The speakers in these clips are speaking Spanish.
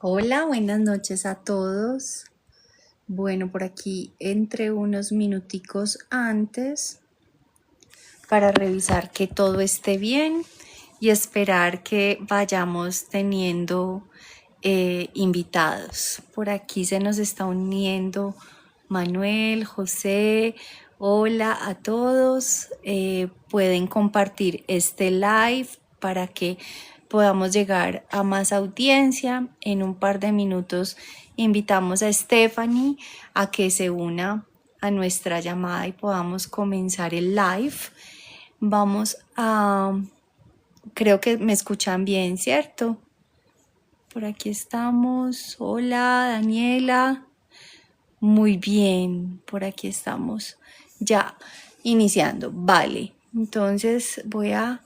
Hola, buenas noches a todos. Bueno, por aquí entre unos minuticos antes para revisar que todo esté bien y esperar que vayamos teniendo invitados. Por aquí se nos está uniendo Manuel, José. Hola a todos. Pueden compartir este live para que podamos llegar a más audiencia. En un par de minutos invitamos a Stephanie a que se una a nuestra llamada y podamos comenzar el live. Vamos a... Creo que me escuchan bien, ¿cierto? Por aquí estamos. Hola, Daniela. Muy bien, por aquí estamos. Ya iniciando. Vale. Entonces voy a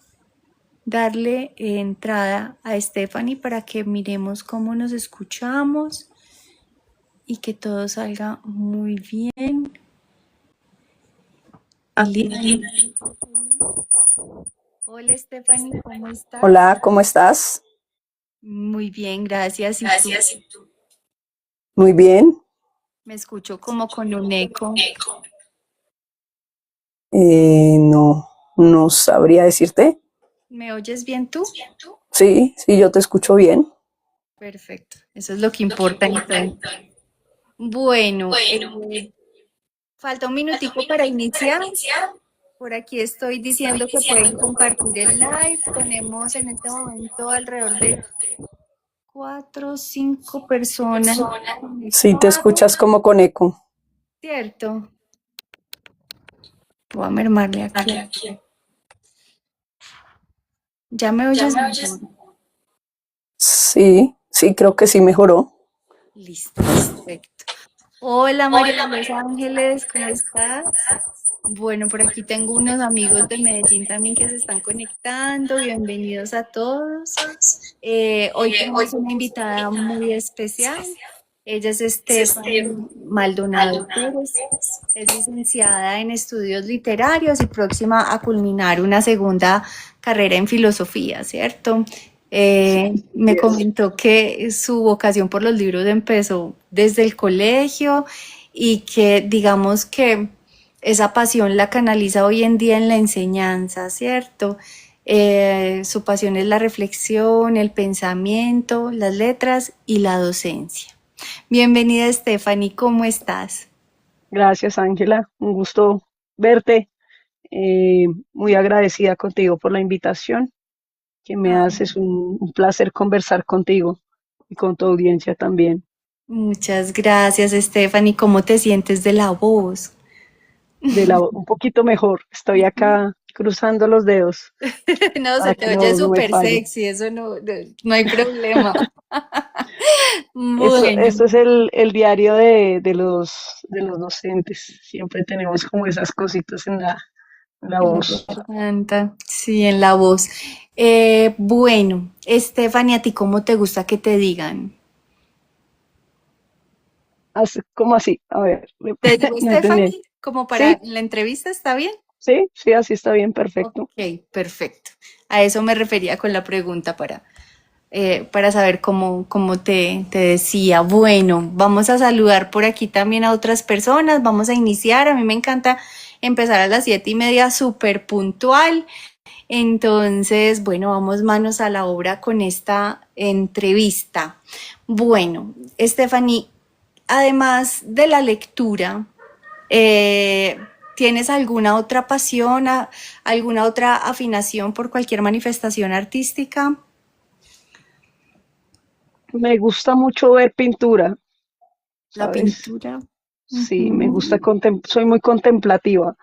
darle entrada a Stephanie para que miremos cómo nos escuchamos y que todo salga muy bien. Hola Stephanie, ¿cómo estás? Hola, ¿cómo estás? Muy bien, gracias. ¿Y tú? Muy bien. Me escucho como con un eco. No, no sabría decirte. ¿Me oyes bien tú? Sí, sí, yo te escucho bien. Perfecto, eso es lo que importa entonces. Bueno, falta un minutico para iniciar. Por aquí estoy diciendo que pueden compartir el live. Tenemos en este momento alrededor de 4 o 5 personas Sí, te conectadas, escuchas como con eco. ¿cierto? Voy a mermarle aquí. ¿Ya me oyes mejor? Sí, sí, creo que sí mejoró. Listo, perfecto. Hola María de Los Ángeles, ¿cómo estás? Bueno, por aquí tengo unos amigos de Medellín también que se están conectando. Bienvenidos a todos. Hoy tenemos una invitada muy especial. Ella es Stephanie Maldonado Pérez. Es licenciada en estudios literarios y próxima a culminar una segunda carrera en filosofía, ¿cierto? Me comentó que su vocación por los libros empezó desde el colegio y que digamos que esa pasión la canaliza hoy en día en la enseñanza, ¿cierto? Su pasión es la reflexión, el pensamiento, las letras y la docencia. Bienvenida Stephanie, ¿cómo estás? Gracias, Ángela. Un gusto verte. Muy agradecida contigo por la invitación que me Ah, haces. Un placer conversar contigo y con tu audiencia también. muchas gracias Stephanie, ¿cómo te sientes de la voz? Un poquito mejor. Estoy acá cruzando los dedos No, se para te que la oye voz no me súper falle. sexy, eso no hay problema. Esto Bueno, es el diario de los docentes. Siempre tenemos como esas cositas en la en la voz. garganta, sí, en la voz. Bueno, Stephanie, ¿a ti cómo te gusta que te digan? ¿Cómo así? A ver, ¿Te digo no entendí. Stephanie? Como para Sí, la entrevista, ¿está bien? sí, sí, así está bien, Ok, perfecto. perfecto. A eso me refería con la pregunta para saber cómo te decía. Bueno, vamos a saludar por aquí también a otras personas, vamos a iniciar. A mí me encanta empezar a las 7:30 súper puntual. Entonces, bueno, vamos manos a la obra con esta entrevista. Bueno, Stephanie, además de la lectura, eh, ¿tienes alguna otra pasión, alguna otra afinación por cualquier manifestación artística? Me gusta mucho ver pintura, La ¿sabes? pintura. Sí, me gusta, Ujú, soy muy contemplativa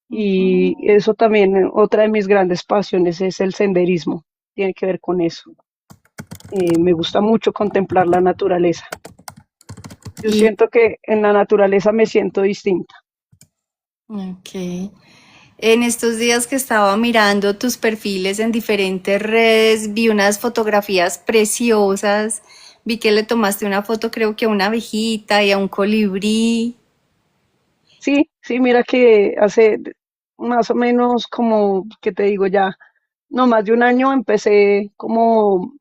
y ujú. eso también, otra de mis grandes pasiones es el senderismo, tiene que ver con eso. Me gusta mucho contemplar la naturaleza. Yo Y, siento que en la naturaleza me siento distinta. ok. En estos días que estaba mirando tus perfiles en diferentes redes, vi unas fotografías preciosas. Vi que le tomaste una foto, creo que a una abejita y a un colibrí. Sí, sí, mira que hace más o menos como, ¿qué te digo ya? No, más de un año empecé como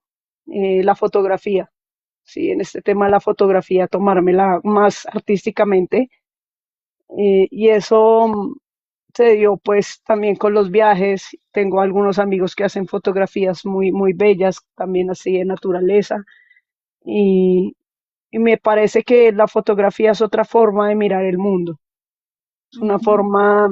la fotografía. sí, en este tema de la fotografía, tomármela más artísticamente. Y eso se dio pues también con los viajes. Tengo algunos amigos que hacen fotografías muy, muy bellas, también así de naturaleza. Y, y me parece que la fotografía es otra forma de mirar el mundo. Es una Ujú. forma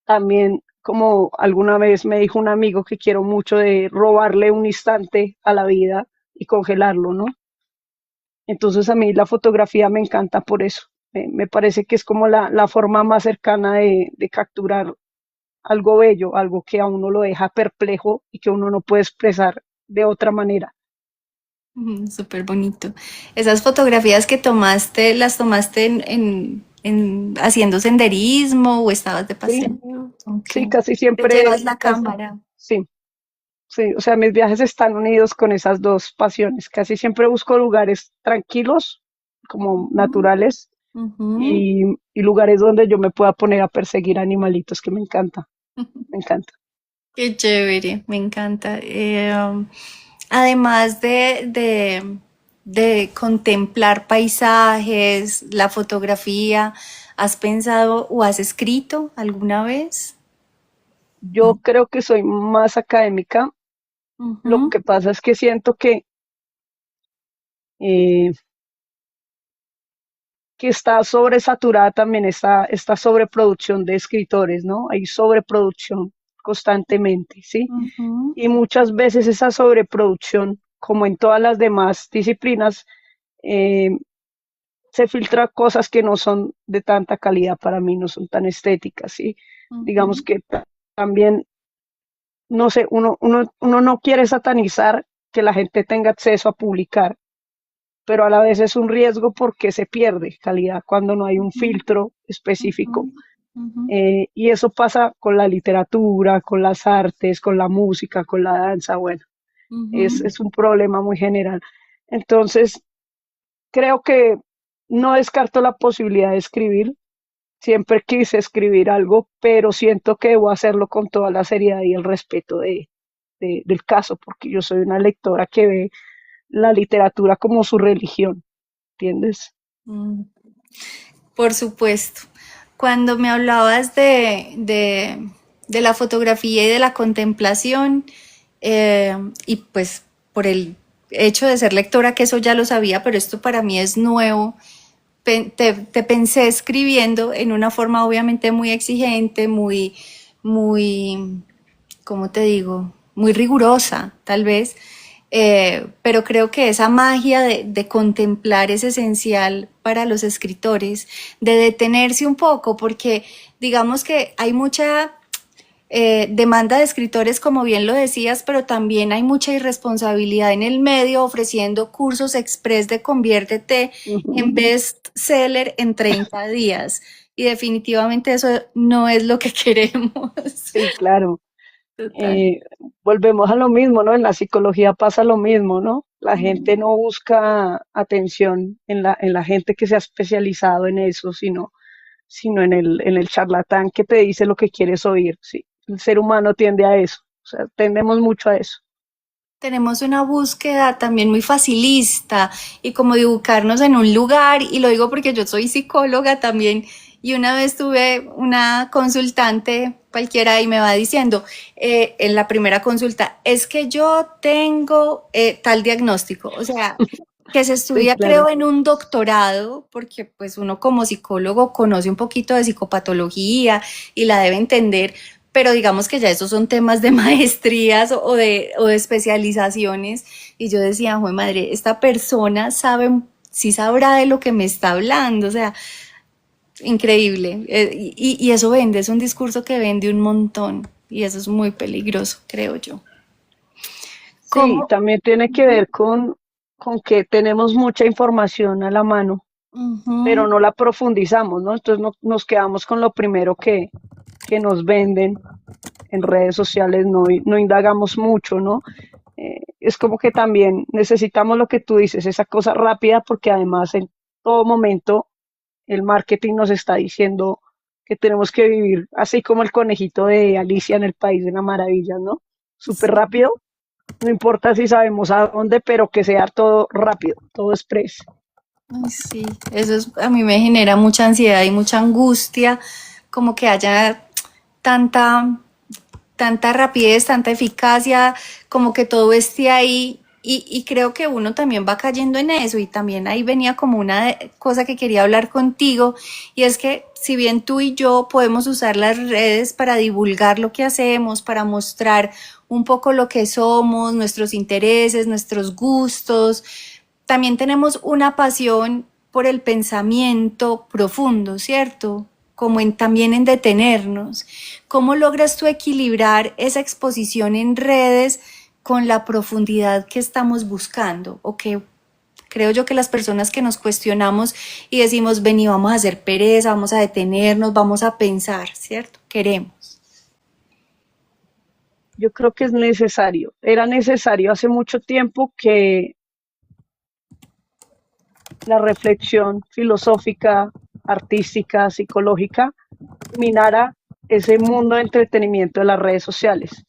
también, como alguna vez me dijo un amigo que quiero mucho, de robarle un instante a la vida y congelarlo, ¿no? Entonces a mí la fotografía me encanta por eso. Me parece que es como la forma más cercana de capturar algo bello, algo que a uno lo deja perplejo y que uno no puede expresar de otra manera. Súper bonito. Esas fotografías que tomaste, ¿las tomaste haciendo senderismo o estabas de Sí, paseo? Ok. sí, casi Te siempre, llevas la cámara. sí, sí, o sea, mis viajes están unidos con esas dos pasiones. Casi siempre busco lugares tranquilos, como Ujú, naturales, ujú. y lugares donde yo me pueda poner a perseguir animalitos, que me encanta, me encanta. Qué chévere, me encanta. Además de contemplar paisajes, la fotografía, ¿has pensado o has escrito alguna vez? Yo creo que soy más académica. Lo Ujú, que pasa es que siento eh, que está sobresaturada también esta sobreproducción de escritores, ¿no? Hay sobreproducción constantemente, ¿sí? ujú, Y muchas veces esa sobreproducción, como en todas las demás disciplinas, eh, se filtra cosas que no son de tanta calidad para mí, no son tan estéticas, ¿sí? Digamos ujú, que también, no sé, uno no quiere satanizar que la gente tenga acceso a publicar, pero a la vez es un riesgo porque se pierde calidad cuando no hay un ujú, filtro ujú, específico. ujú, Y eso pasa con la literatura, con las artes, con la música, con la danza, bueno, ujú. es un problema muy general. Entonces, creo que no descarto la posibilidad de escribir. Siempre quise escribir algo, pero siento que debo hacerlo con toda la seriedad y el respeto del caso, porque yo soy una lectora que ve la literatura como su religión, ¿entiendes? Mm. Por supuesto. Cuando me hablabas de la fotografía y de la contemplación, y pues por el hecho de ser lectora, que eso ya lo sabía, pero esto para mí es nuevo, te pensé escribiendo en una forma obviamente muy exigente, muy, ¿cómo te digo? Muy rigurosa, tal vez. Pero creo que esa magia de contemplar es esencial para los escritores, de detenerse un poco, porque digamos que hay mucha demanda de escritores, como bien lo decías, pero también hay mucha irresponsabilidad en el medio ofreciendo cursos express de conviértete Ujú. en bestseller en 30 días. Y definitivamente eso no es lo que queremos. Sí, claro. Total. eh, Volvemos a lo mismo, ¿no? En la psicología pasa lo mismo, ¿no? La gente no busca atención en la gente que se ha especializado en eso, sino en el charlatán que te dice lo que quieres oír, sí. El ser humano tiende a eso, o sea, tendemos mucho a eso. Tenemos una búsqueda también muy facilista y como de ubicarnos en un lugar, y lo digo porque yo soy psicóloga también, y una vez tuve una consultante cualquiera y me va diciendo en la primera consulta, es que yo tengo tal diagnóstico, o sea, que se Sí, estudia claro. creo en un doctorado, porque pues uno como psicólogo conoce un poquito de psicopatología y la debe entender, pero digamos que ya esos son temas de maestrías o de especializaciones. Y yo decía, joder, madre, esta persona sabe, sí sabrá de lo que me está hablando, o sea, increíble. Y eso vende, es un discurso que vende un montón y eso es muy peligroso, creo yo. Sí, ¿Cómo? también tiene que ver con que tenemos mucha información a la mano, pero Ujú, no la profundizamos, ¿no? Entonces nos quedamos con lo primero que nos venden en redes sociales, no indagamos mucho, ¿no? Es como que también necesitamos lo que tú dices, esa cosa rápida, porque además en todo momento el marketing nos está diciendo que tenemos que vivir así como el conejito de Alicia en el País de las Maravillas, ¿no? Súper sí. rápido. No importa si sabemos a dónde, pero que sea todo rápido, todo express. Ay, sí, a mí me genera mucha ansiedad y mucha angustia, como que haya tanta, tanta rapidez, tanta eficacia, como que todo esté ahí. Y creo que uno también va cayendo en eso y también ahí venía como una cosa que quería hablar contigo y es que si bien tú y yo podemos usar las redes para divulgar lo que hacemos, para mostrar un poco lo que somos, nuestros intereses, nuestros gustos, también tenemos una pasión por el pensamiento profundo, ¿cierto? Como también en detenernos. ¿Cómo logras tú equilibrar esa exposición en redes con la profundidad que estamos buscando? O que creo yo que las personas que nos cuestionamos y decimos, vení, vamos a hacer pereza, vamos a detenernos, vamos a pensar, ¿cierto? Queremos. Yo creo que es necesario. Era necesario hace mucho tiempo que la reflexión filosófica, artística, psicológica, dominara ese mundo de entretenimiento de las redes sociales,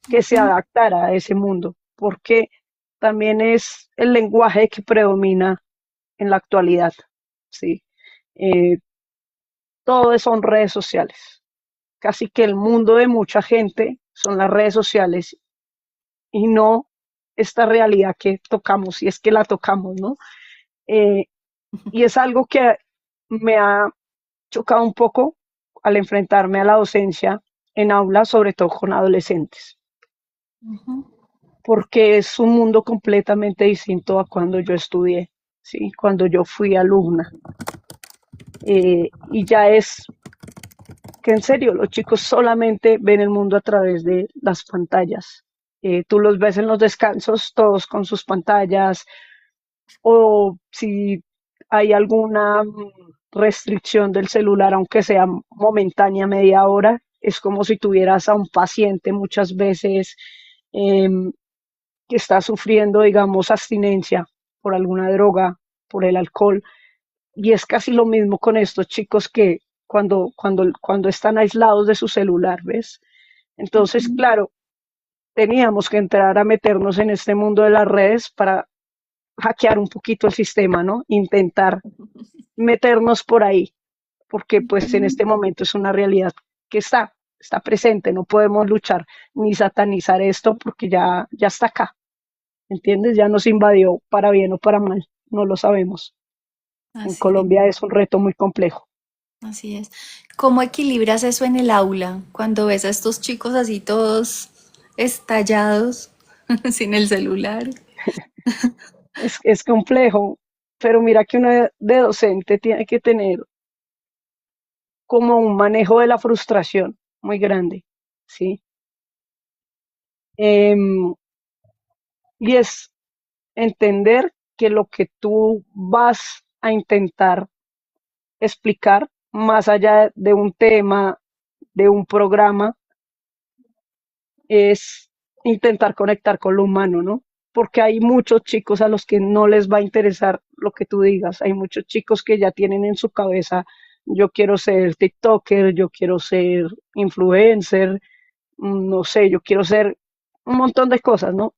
que se adaptara a ese mundo, porque también es el lenguaje que predomina en la actualidad, ¿sí? Eh, todo son redes sociales. Casi que el mundo de mucha gente son las redes sociales y no esta realidad que tocamos, si es que la tocamos, ¿no? Eh, y es algo que me ha chocado un poco al enfrentarme a la docencia en aulas, sobre todo con adolescentes, porque es un mundo completamente distinto a cuando yo estudié, ¿sí? Cuando yo fui alumna. Y ya es que en serio, los chicos solamente ven el mundo a través de las pantallas. Tú los ves en los descansos, todos con sus pantallas, o si hay alguna restricción del celular, aunque sea momentánea, media hora, es como si tuvieras a un paciente muchas veces em, que está sufriendo, digamos, abstinencia por alguna droga, por el alcohol. Y es casi lo mismo con estos chicos que cuando están aislados de su celular, ¿ves? Entonces, claro, teníamos que entrar a meternos en este mundo de las redes para hackear un poquito el sistema, ¿no? Intentar meternos por ahí, porque pues en este momento es una realidad que está presente, no podemos luchar ni satanizar esto porque ya está acá, ¿entiendes? Ya nos invadió para bien o para mal, no lo sabemos. En Así es. Colombia es un reto muy complejo. Así es. ¿Cómo equilibras eso en el aula cuando ves a estos chicos así todos estallados sin el celular? Es complejo, pero mira que uno de docente tiene que tener como un manejo de la frustración muy grande, ¿sí? Em, y es entender que lo que tú vas a intentar explicar, más allá de un tema, de un programa, es intentar conectar con lo humano, ¿no? Porque hay muchos chicos a los que no les va a interesar lo que tú digas. Hay muchos chicos que ya tienen en su cabeza, yo quiero ser TikToker, yo quiero ser influencer, no sé, yo quiero ser un montón de cosas, ¿no?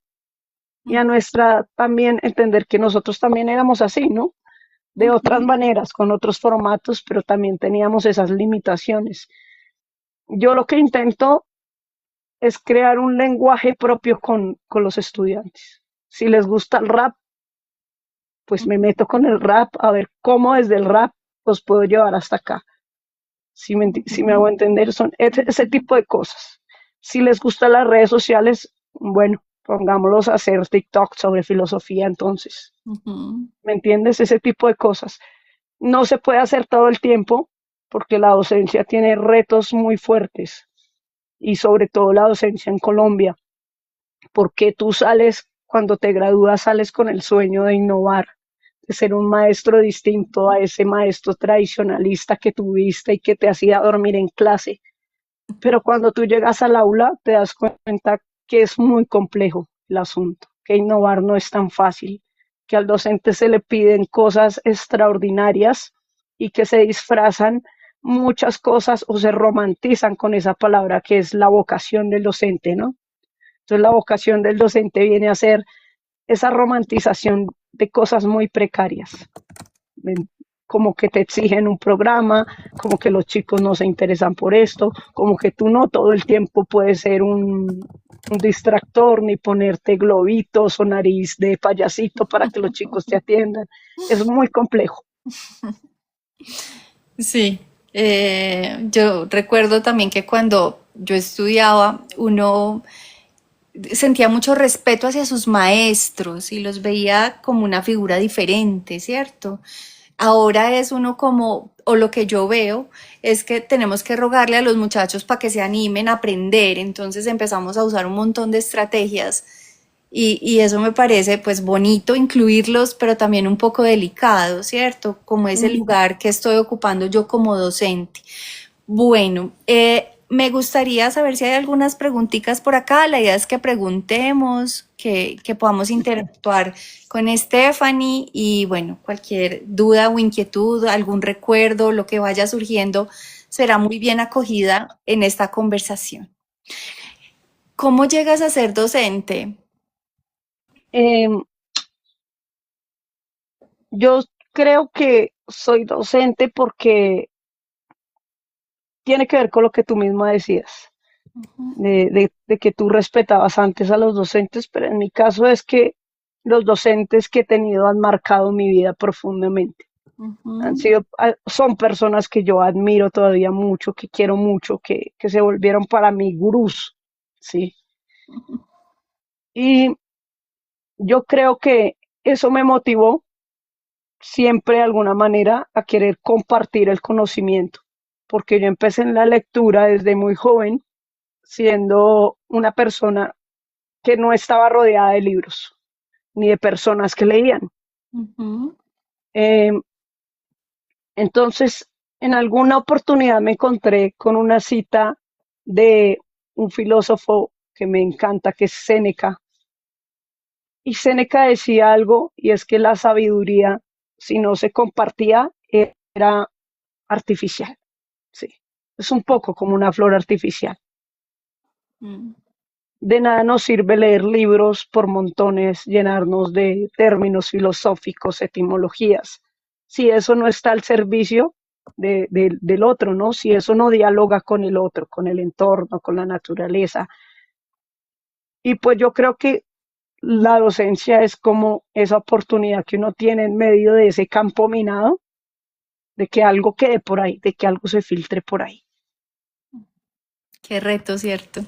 Y a nuestra también entender que nosotros también éramos así, ¿no? De otras maneras, con otros formatos, pero también teníamos esas limitaciones. Yo lo que intento es crear un lenguaje propio con los estudiantes. Si les gusta el rap, pues me meto con el rap a ver cómo desde el rap los puedo llevar hasta acá. Si me hago entender, son ese tipo de cosas. Si les gustan las redes sociales, bueno, pongámoslos a hacer TikTok sobre filosofía entonces. Ujú. ¿Me entiendes? Ese tipo de cosas. No se puede hacer todo el tiempo porque la docencia tiene retos muy fuertes y sobre todo la docencia en Colombia, porque tú sales, cuando te gradúas, sales con el sueño de innovar, de ser un maestro distinto a ese maestro tradicionalista que tuviste y que te hacía dormir en clase. Pero cuando tú llegas al aula, te das cuenta que es muy complejo el asunto, que innovar no es tan fácil, que al docente se le piden cosas extraordinarias y que se disfrazan muchas cosas o se romantizan con esa palabra que es la vocación del docente, ¿no? Entonces la vocación del docente viene a ser esa romantización de cosas muy precarias, como que te exigen un programa, como que los chicos no se interesan por esto, como que tú no todo el tiempo puedes ser un distractor ni ponerte globitos o nariz de payasito para que los chicos te atiendan. Es muy complejo. Sí, yo recuerdo también que cuando yo estudiaba, uno sentía mucho respeto hacia sus maestros y los veía como una figura diferente, ¿cierto? Ahora es uno como, o lo que yo veo, es que tenemos que rogarle a los muchachos para que se animen a aprender, entonces empezamos a usar un montón de estrategias y eso me parece pues bonito incluirlos, pero también un poco delicado, ¿cierto? Como es el Mm. lugar que estoy ocupando yo como docente. Bueno, me gustaría saber si hay algunas preguntitas por acá. La idea es que preguntemos, que podamos interactuar con Stephanie y bueno, cualquier duda o inquietud, algún recuerdo, lo que vaya surgiendo, será muy bien acogida en esta conversación. ¿Cómo llegas a ser docente? Eh, yo creo que soy docente porque tiene que ver con lo que tú misma decías, de que tú respetabas antes a los docentes, pero en mi caso es que los docentes que he tenido han marcado mi vida profundamente. Ujú, Son personas que yo admiro todavía mucho, que quiero mucho, que se volvieron para mí gurús, ¿sí? Y yo creo que eso me motivó siempre de alguna manera a querer compartir el conocimiento, porque yo empecé en la lectura desde muy joven, siendo una persona que no estaba rodeada de libros, ni de personas que leían. ujú, Eh, entonces, en alguna oportunidad me encontré con una cita de un filósofo que me encanta, que es Séneca, y Séneca decía algo, y es que la sabiduría, si no se compartía, era artificial. Sí, es un poco como una flor artificial. mm. De nada nos sirve leer libros por montones, llenarnos de términos filosóficos, etimologías, si eso no está al servicio del otro, ¿no? Si eso no dialoga con el otro, con el entorno, con la naturaleza. Y pues yo creo que la docencia es como esa oportunidad que uno tiene en medio de ese campo minado, de que algo quede por ahí, de que algo se filtre por ahí. Qué reto, ¿cierto?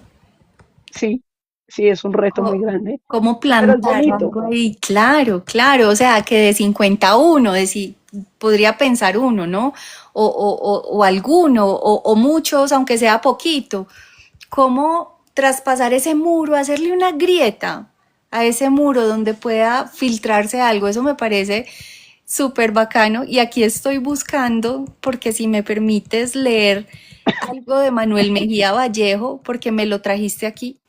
Sí, sí, es un reto muy Co- grande, ¿Cómo pero es plantar bonito. algo ahí? Claro, claro, o sea, que de 51, de si podría pensar uno, ¿no? O alguno, o muchos, aunque sea poquito. ¿Cómo traspasar ese muro, hacerle una grieta a ese muro donde pueda filtrarse algo? Eso me parece súper bacano y aquí estoy buscando, porque si me permites leer algo de Manuel Mejía Vallejo, porque me lo trajiste aquí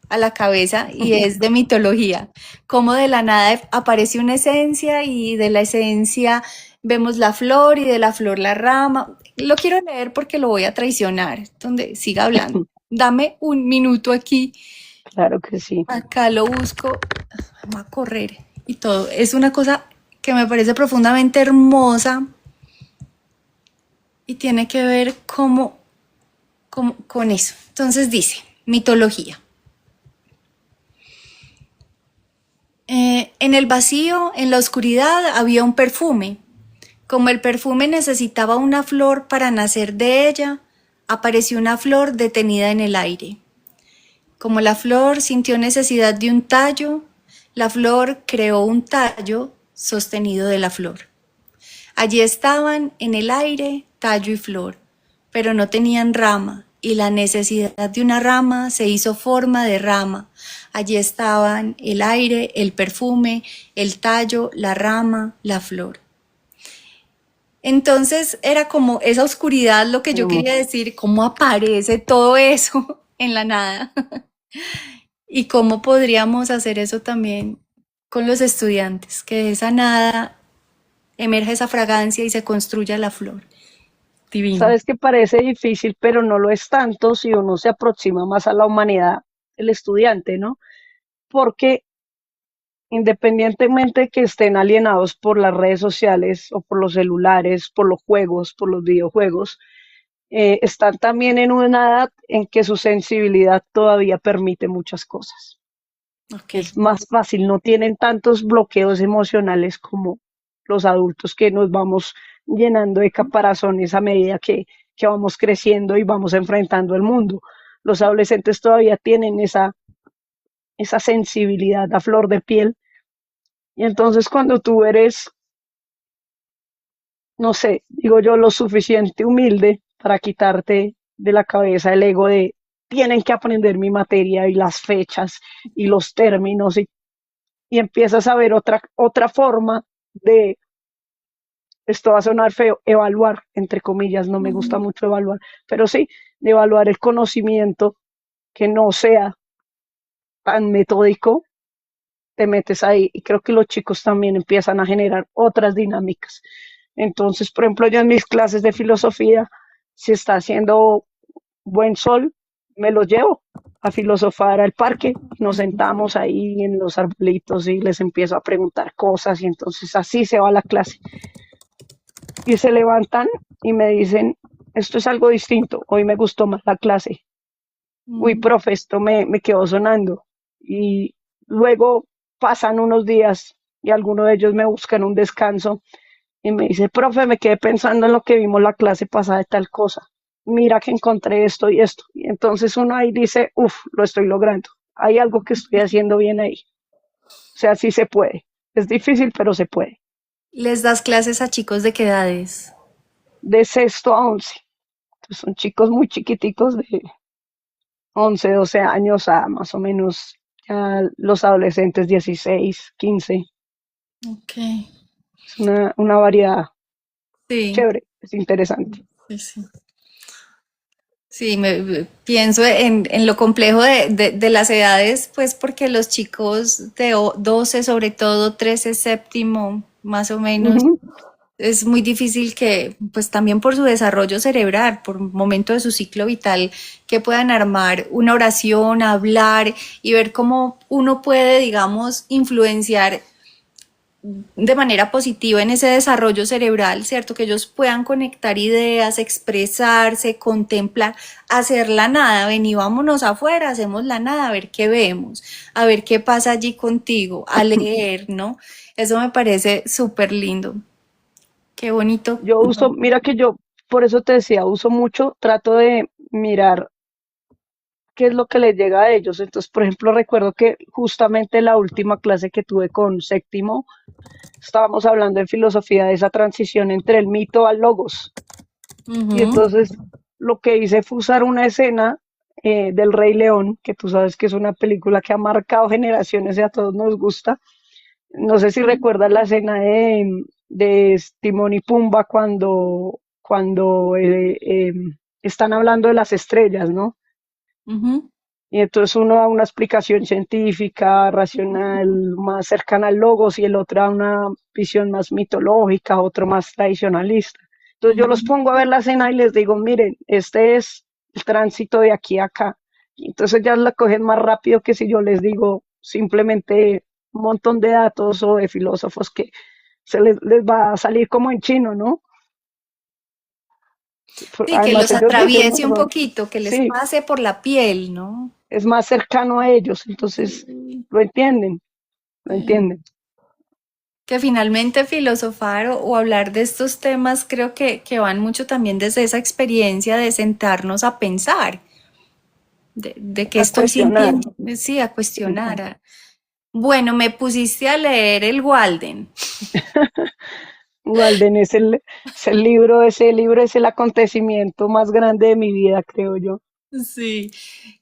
a la cabeza y es de mitología, como de la nada aparece una esencia y de la esencia vemos la flor y de la flor la rama. Lo quiero leer porque lo voy a traicionar, donde siga hablando. Dame un minuto aquí, Claro que sí. acá lo busco, vamos a correr y todo. Es una cosa que me parece profundamente hermosa y tiene que ver con eso. Entonces dice, mitología. En el vacío, en la oscuridad, había un perfume. Como el perfume necesitaba una flor para nacer de ella, apareció una flor detenida en el aire. Como la flor sintió necesidad de un tallo, la flor creó un tallo sostenido de la flor. Allí estaban en el aire tallo y flor, pero no tenían rama, y la necesidad de una rama se hizo forma de rama. Allí estaban el aire, el perfume, el tallo, la rama, la flor. Entonces era como esa oscuridad lo que yo quería Hermoso. decir, cómo aparece todo eso en la nada y cómo podríamos hacer eso también con los estudiantes, que de esa nada emerge esa fragancia y se construya la flor. Divino. Sabes que parece difícil, pero no lo es tanto si uno se aproxima más a la humanidad. el estudiante, ¿no? Porque independientemente que estén alienados por las redes sociales o por los celulares, por los juegos, por los videojuegos, están también en una edad en que su sensibilidad todavía permite muchas cosas. Ok. Es más fácil, no tienen tantos bloqueos emocionales como los adultos que nos vamos llenando de caparazones a medida que vamos creciendo y vamos enfrentando el mundo. Los adolescentes todavía tienen esa sensibilidad a flor de piel y entonces cuando tú eres, no sé, digo yo, lo suficiente humilde para quitarte de la cabeza el ego de tienen que aprender mi materia y las fechas y los términos y empiezas a ver otra forma de, esto va a sonar feo, evaluar, entre comillas, no me gusta Ujú. mucho evaluar, pero sí, de evaluar el conocimiento que no sea tan metódico, te metes ahí y creo que los chicos también empiezan a generar otras dinámicas. Entonces, por ejemplo, yo en mis clases de filosofía, si está haciendo buen sol, me los llevo a filosofar al parque, nos sentamos ahí en los arbolitos y les empiezo a preguntar cosas y entonces así se va la clase. Y se levantan y me dicen, esto es algo distinto, hoy me gustó más la clase. Uy, Mm. profe, esto me quedó sonando. Y luego pasan unos días y alguno de ellos me buscan un descanso y me dice, profe, me quedé pensando en lo que vimos la clase pasada de tal cosa. Mira que encontré esto y esto. Y entonces uno ahí dice, uff, lo estoy logrando. Hay algo que estoy haciendo bien ahí. O sea, sí se puede. Es difícil, pero se puede. ¿Les das clases a chicos de qué edades? De sexto a 11. Entonces son chicos muy chiquiticos de 11, 12 años a más o menos ya los adolescentes 16, 15. Ok. Es una variedad Sí, chévere, es interesante. sí, sí. Sí, pienso en lo complejo de las edades, pues porque los chicos de 12, sobre todo 13, séptimo, más o menos, Ujú. es muy difícil que, pues también por su desarrollo cerebral, por un momento de su ciclo vital, que puedan armar una oración, hablar y ver cómo uno puede, digamos, influenciar de manera positiva en ese desarrollo cerebral, ¿cierto? Que ellos puedan conectar ideas, expresarse, contemplar, hacer la nada, vení, vámonos afuera, hacemos la nada, a ver qué vemos, a ver qué pasa allí contigo, a leer, ¿no? Eso me parece súper lindo. Qué bonito. Yo uso, mira que yo, por eso te decía, uso mucho, trato de mirar qué es lo que les llega a ellos. Entonces, por ejemplo, recuerdo que justamente la última clase que tuve con séptimo, estábamos hablando en filosofía de esa transición entre el mito al logos. Y Ujú, entonces lo que hice fue usar una escena del Rey León, que tú sabes que es una película que ha marcado generaciones y a todos nos gusta. No sé si recuerdas la escena de Timón y Pumba cuando están hablando de las estrellas, ¿no? ujú, Y entonces uno da una explicación científica, racional, más cercana al logos, y el otro da una visión más mitológica, otro más tradicionalista. Entonces yo los ujú. pongo a ver la escena y les digo, miren, este es el tránsito de aquí a acá. Y entonces ya la cogen más rápido que si yo les digo simplemente un montón de datos o de filósofos que les va a salir como en chino, ¿no? Sí, que Además los ellos no atraviese un son, poquito, que les sí, pase por la piel, ¿no? es más cercano a ellos, entonces Sí, lo entienden, lo sí. entienden. Que finalmente filosofar o hablar de estos temas creo que van mucho también desde esa experiencia de sentarnos a pensar, de qué A estoy cuestionar. sintiendo, sí, a Sí. cuestionar. Bueno, me pusiste a leer el Walden. Walden ese libro es el acontecimiento más grande de mi vida, creo yo. Sí,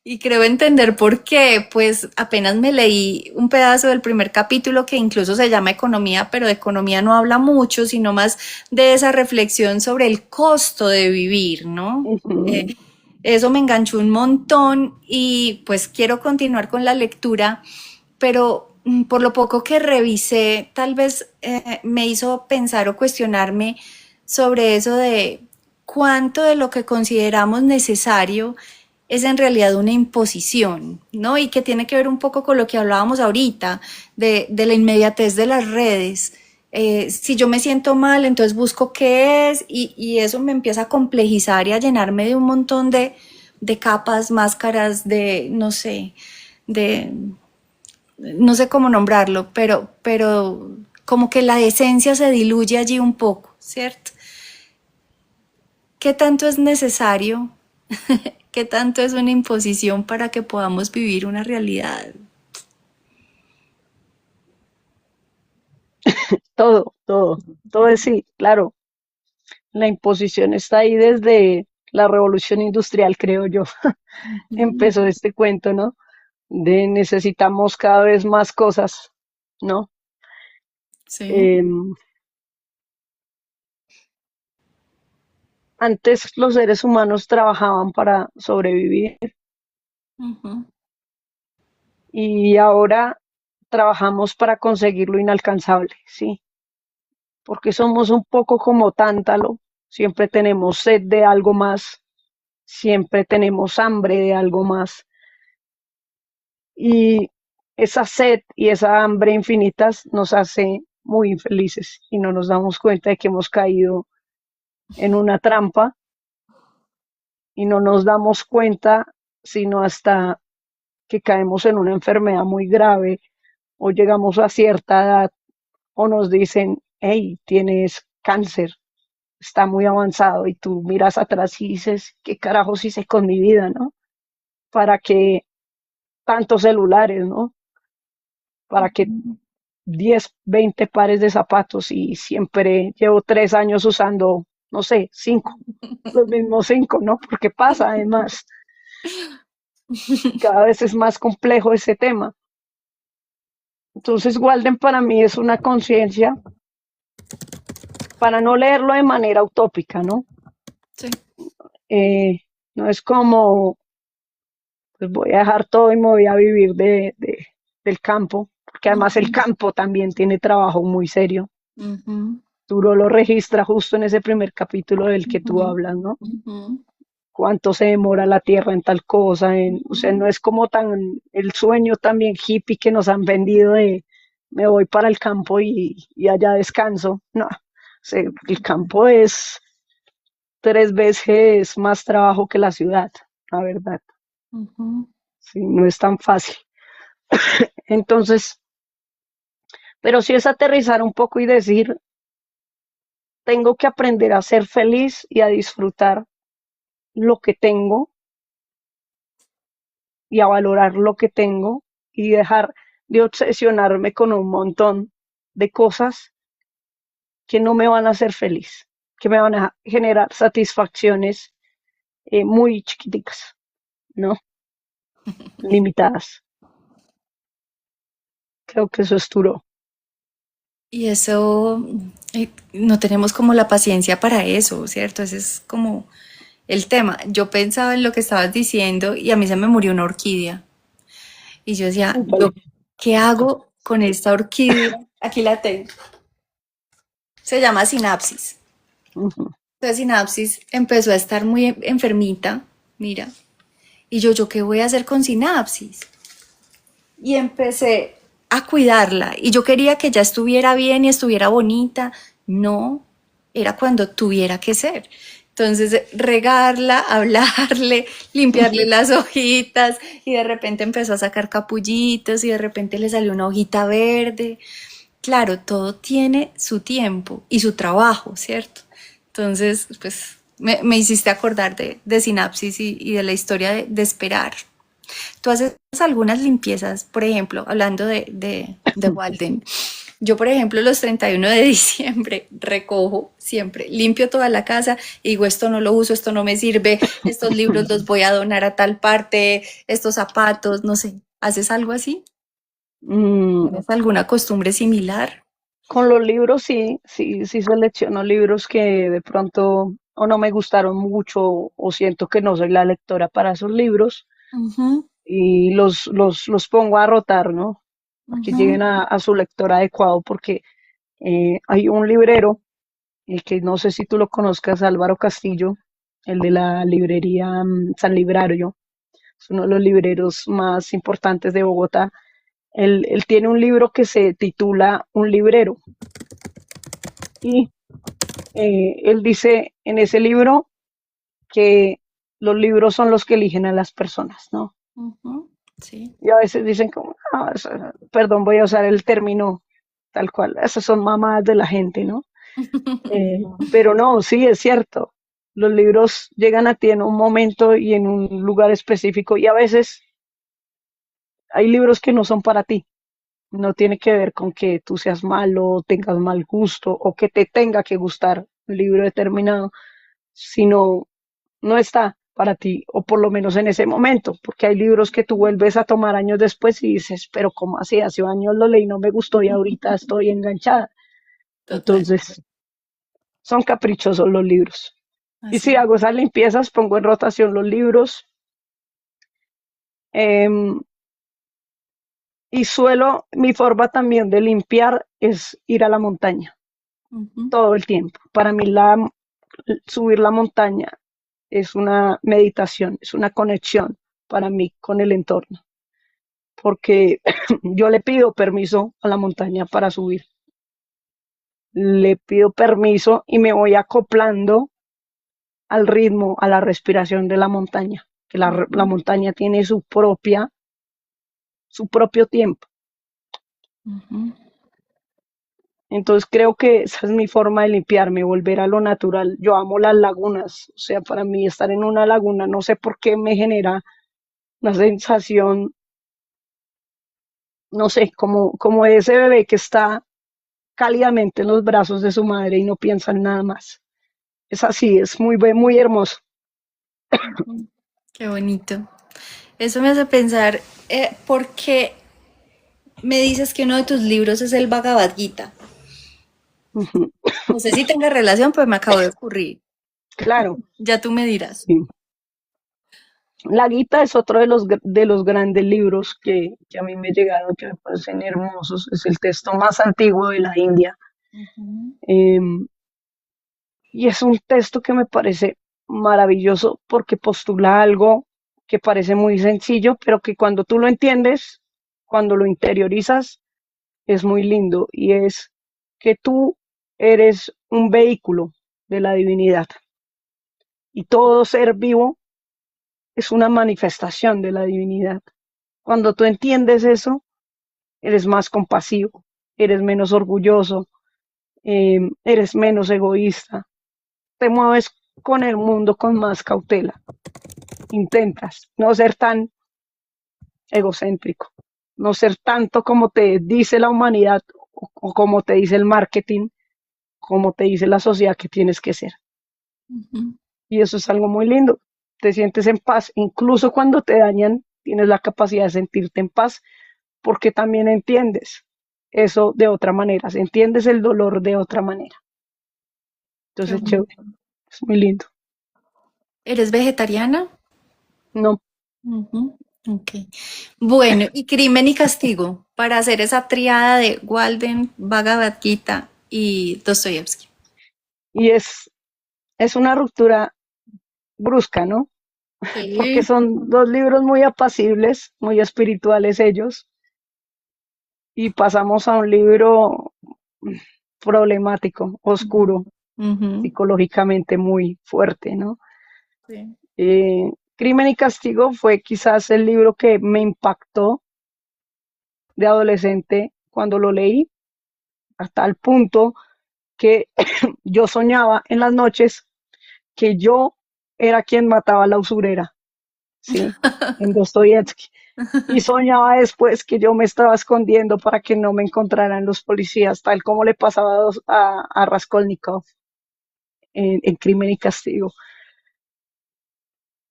y creo entender por qué, pues apenas me leí un pedazo del primer capítulo que incluso se llama Economía, pero de economía no habla mucho, sino más de esa reflexión sobre el costo de vivir, ¿no? Ujú. Eso me enganchó un montón y pues quiero continuar con la lectura, pero por lo poco que revisé, tal vez me hizo pensar o cuestionarme sobre eso de cuánto de lo que consideramos necesario es en realidad una imposición, ¿no? Y que tiene que ver un poco con lo que hablábamos ahorita, de la inmediatez de las redes. Si yo me siento mal, entonces busco qué es y eso me empieza a complejizar y a llenarme de un montón de capas, máscaras, no sé, de, no sé cómo nombrarlo, pero como que la esencia se diluye allí un poco, ¿cierto? ¿Qué tanto es necesario? ¿Qué tanto es una imposición para que podamos vivir una realidad? Todo es sí, claro. La imposición está ahí desde la revolución industrial, creo yo. Ujú. Empezó este cuento, ¿no? De necesitamos cada vez más cosas, ¿no? Sí. Em, Antes los seres humanos trabajaban para sobrevivir Ujú. y ahora trabajamos para conseguir lo inalcanzable, ¿sí? Porque somos un poco como tántalo, siempre tenemos sed de algo más, siempre tenemos hambre de algo más y esa sed y esa hambre infinitas nos hace muy infelices y no nos damos cuenta de que hemos caído en una trampa y no nos damos cuenta sino hasta que caemos en una enfermedad muy grave o llegamos a cierta edad o nos dicen, hey, tienes cáncer, está muy avanzado y tú miras atrás y dices, ¿qué carajos hice con mi vida, no? ¿Para qué tantos celulares, no? ¿Para qué 10, 20 pares de zapatos y siempre llevo 3 años usando, no sé, cinco, los mismos cinco, ¿no? Porque pasa además, cada vez es más complejo ese tema. Entonces, Walden para mí es una conciencia para no leerlo de manera utópica, ¿no? Sí. Eh, no es como, pues voy a dejar todo y me voy a vivir del campo, porque además el Ujú. campo también tiene trabajo muy serio. Ujú. Duro lo registra justo en ese primer capítulo del que tú Ujú. hablas, ¿no? Ujú. Cuánto se demora la tierra en tal cosa, o sea, Ujú. no es como tan el sueño también hippie que nos han vendido de me voy para el campo y allá descanso. No, o sea, el campo es 3 veces más trabajo que la ciudad, la verdad. Ujú. Sí, no es tan fácil. Entonces, pero sí es aterrizar un poco y decir, tengo que aprender a ser feliz y a disfrutar lo que tengo y a valorar lo que tengo y dejar de obsesionarme con un montón de cosas que no me van a hacer feliz, que me van a generar satisfacciones muy chiquiticas, ¿no? Limitadas. Creo que eso es duro. Y eso, no tenemos como la paciencia para eso, ¿cierto? Ese es como el tema. Yo pensaba en lo que estabas diciendo y a mí se me murió una orquídea. Y yo decía, ¿yo Vale. qué hago con esta orquídea? Aquí la tengo. Se llama Sinapsis. Ujú. Entonces Sinapsis empezó a estar muy enfermita, mira. Y yo qué voy a hacer con Sinapsis? Y empecé a cuidarla. Y yo quería que ella estuviera bien y estuviera bonita. No, era cuando tuviera que ser. Entonces, regarla, hablarle, limpiarle las hojitas y de repente empezó a sacar capullitos y de repente le salió una hojita verde. Claro, todo tiene su tiempo y su trabajo, ¿cierto? Entonces, pues me hiciste acordar de Sinapsis y de la historia de esperar. Tú haces algunas limpiezas, por ejemplo, hablando de Walden. Yo, por ejemplo, los 31 de diciembre recojo siempre, limpio toda la casa y digo, esto no lo uso, esto no me sirve, estos libros los voy a donar a tal parte, estos zapatos, no sé. ¿Haces algo así? Mm, ¿Tienes alguna costumbre similar? con los libros sí selecciono libros que de pronto o no me gustaron mucho o siento que no soy la lectora para esos libros Ujú. y los pongo a rotar, ¿no? Para que lleguen Ujú. a su lector adecuado porque hay un librero, el que no sé si tú lo conozcas, Álvaro Castillo, el de la librería San Librario. es uno de los libreros más importantes de Bogotá. Él tiene un libro que se titula Un librero y él dice en ese libro que los libros son los que eligen a las personas, ¿no? Ujú, sí. Y a veces dicen como, "Ah, perdón, voy a usar el término tal cual, esas son mamadas de la gente, ¿no? Pero no, sí, es cierto. Los libros llegan a ti en un momento y en un lugar específico y a veces hay libros que no son para ti. No tiene que ver con que tú seas malo, tengas mal gusto o que te tenga que gustar un libro determinado, sino no está para ti, o por lo menos en ese momento, porque hay libros que tú vuelves a tomar años después y dices, pero ¿cómo así? Hace años lo leí, no me gustó y ahorita estoy enganchada. Total, Entonces, son caprichosos los libros. Y si así. hago esas limpiezas, pongo en rotación los libros em, y mi forma también de limpiar es ir a la montaña Ujú, todo el tiempo. Para mí subir la montaña es una meditación, es una conexión para mí con el entorno, porque yo le pido permiso a la montaña para subir, le pido permiso y me voy acoplando al ritmo, a la respiración de la montaña, que la ujú, montaña tiene su propio tiempo. ujú. Entonces creo que esa es mi forma de limpiarme, volver a lo natural. Yo amo las lagunas, o sea, para mí estar en una laguna, no sé por qué me genera una sensación, no sé, como ese bebé que está cálidamente en los brazos de su madre y no piensa en nada más. Es así, es muy hermoso. Ujú. Qué bonito. Eso me hace pensar, ¿por qué me dices que uno de tus libros es el Bhagavad Gita? Ujú. No sé si tenga relación, pero me acabo de ocurrir. Claro, Ya tú me dirás. sí. La Gita es otro de los grandes libros que a mí me llegaron, que me parecen hermosos. Es el texto más antiguo de la India. Ujú, Em, y es un texto que me parece maravilloso porque postula algo que parece muy sencillo, pero que cuando tú lo entiendes, cuando lo interiorizas, es muy lindo. Y es que tú eres un vehículo de la divinidad. Y todo ser vivo es una manifestación de la divinidad. Cuando tú entiendes eso, eres más compasivo, eres menos orgulloso, eres menos egoísta, te mueves con el mundo con más cautela, intentas no ser tan egocéntrico, no ser tanto como te dice la humanidad o como te dice el marketing, como te dice la sociedad que tienes que ser. ujú. Y eso es algo muy lindo. Te sientes en paz, incluso cuando te dañan, tienes la capacidad de sentirte en paz porque también entiendes eso de otra manera, entiendes el dolor de otra manera. Qué Entonces, chévere, bonito. es muy lindo. ¿Eres vegetariana? No, Ujú, ok. Bueno, y Crimen y Castigo, para hacer esa triada de Walden, Bhagavad Gita y Dostoyevsky. y es una ruptura brusca, ¿no? Porque Sí. son dos libros muy apacibles, muy espirituales ellos, y pasamos a un libro problemático, oscuro, Ujú, psicológicamente muy fuerte, ¿no? sí. Crimen y Castigo fue quizás el libro que me impactó de adolescente cuando lo leí, hasta el punto que yo soñaba en las noches que yo era quien mataba a la usurera, ¿sí? En Dostoyevsky. Y soñaba después que yo me estaba escondiendo para que no me encontraran los policías, tal como le pasaba a Raskolnikov en Crimen y Castigo.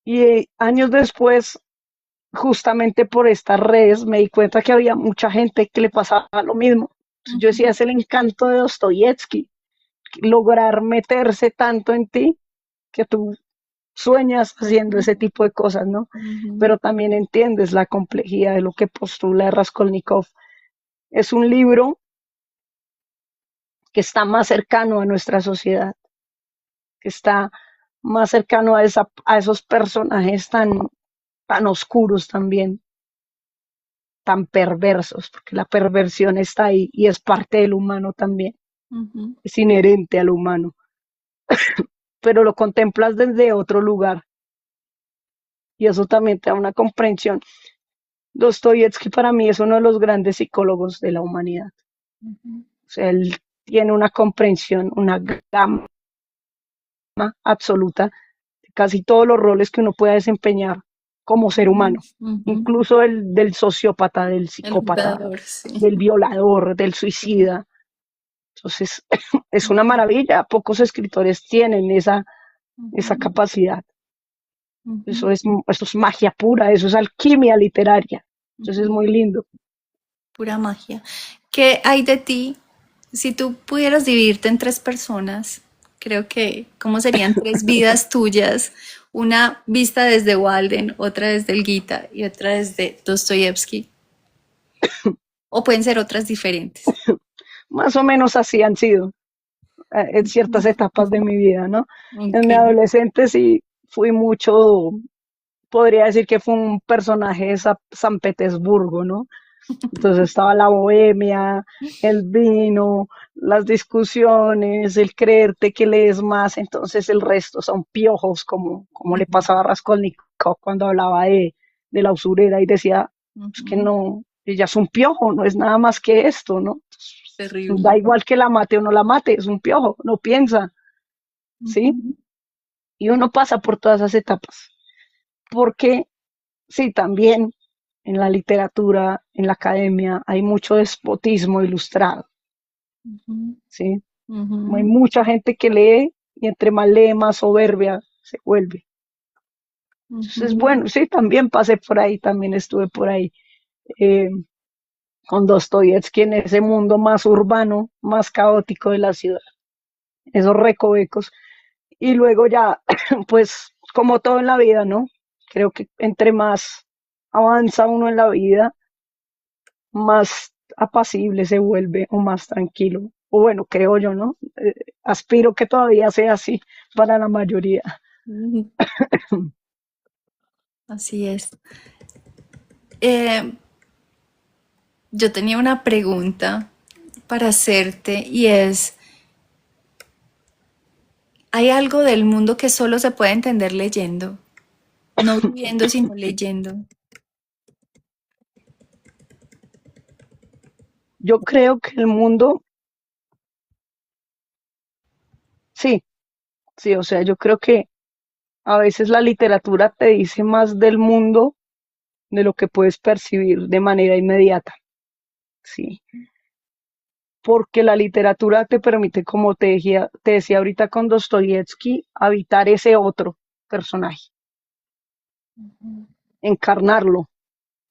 Y años después, justamente por estas redes, me di cuenta que había mucha gente que le pasaba lo mismo. Entonces, yo decía, Ujú, es el encanto de Dostoyevsky, lograr meterse tanto en ti que tú sueñas haciendo ese tipo de cosas, ¿no? ujú, Pero también entiendes la complejidad de lo que postula Raskolnikov. Es un libro que está más cercano a nuestra sociedad, que está más cercano a esos personajes tan tan oscuros también, tan perversos, porque la perversión está ahí y es parte del humano también, Ujú, es inherente al humano, pero lo contemplas desde otro lugar y eso también te da una comprensión. Dostoyevsky para mí es uno de los grandes psicólogos de la humanidad. ujú, O sea, él tiene una comprensión, una gama absoluta de casi todos los roles que uno pueda desempeñar como ser ujú, humano, ujú. incluso el del sociópata, del El psicópata, jugador, sí. del violador, del suicida. Entonces, es una Ujú, maravilla. Pocos escritores tienen esa ujú, capacidad. ujú, Eso es magia pura, eso es alquimia literaria. Entonces, es ujú. muy lindo. Pura magia. ¿Qué hay de ti si tú pudieras dividirte en tres personas? Creo que, ¿cómo serían tres vidas tuyas? Una vista desde Walden, otra desde el Gita y otra desde Dostoyevsky. O pueden ser otras diferentes. Más o menos así han sido en ciertas etapas de mi vida, ¿no? En Ok. mi adolescente sí fui mucho, podría decir que fue un personaje de San Petersburgo, ¿no? Entonces estaba la bohemia, el vino, las discusiones, el creerte que lees más, entonces el resto son piojos, como le Ujú, pasaba a Raskolnikov cuando hablaba de la usurera y decía, es que ujú. no, ella es un piojo, no es nada más que esto, ¿no? Da Terrible. igual que la mate o no la mate, es un piojo, no piensa, ¿sí? Ujú, Y uno pasa por todas esas etapas, porque sí, también en la literatura, en la academia, hay mucho despotismo ilustrado, ujú, ¿sí? Hay ujú, mucha gente que lee y entre más lee, más soberbia se vuelve. Entonces, ujú, bueno, sí, también pasé por ahí, también estuve por ahí eh, con Dostoyevsky en ese mundo más urbano, más caótico de la ciudad, esos recovecos. Y luego ya, pues como todo en la vida, ¿no? Creo que entre más avanza uno en la vida, más apacible se vuelve o más tranquilo. O bueno, creo yo, ¿no? Aspiro que todavía sea así para la mayoría. ujú. Así es. Eh, yo tenía una pregunta para hacerte y es, ¿hay algo del mundo que solo se puede entender leyendo? No viviendo, sino leyendo. Yo creo que el mundo, sí, sí, o sea, yo creo que a veces la literatura te dice más del mundo de lo que puedes percibir de manera inmediata, sí, porque la literatura te permite, como te decía ahorita con Dostoyevsky, habitar ese otro personaje, encarnarlo.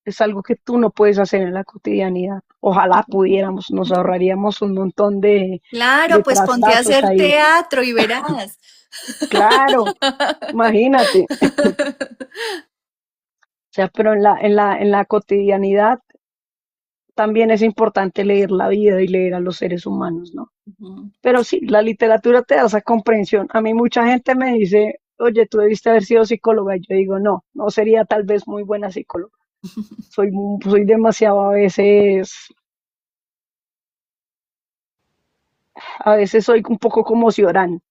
Es algo que tú no puedes hacer en la cotidianidad. Ojalá pudiéramos, nos ahorraríamos un montón Claro, de pues ponte a trastazos hacer ahí. teatro y verás. Claro, imagínate. O sea, pero en la cotidianidad también es importante leer la vida y leer a los seres humanos, ¿no? Ujú. Pero sí, la literatura te da esa comprensión. A mí mucha gente me dice, oye, tú debiste haber sido psicóloga. Y yo digo, no, no sería tal vez muy buena psicóloga. Soy demasiado a veces soy un poco como Ciorán.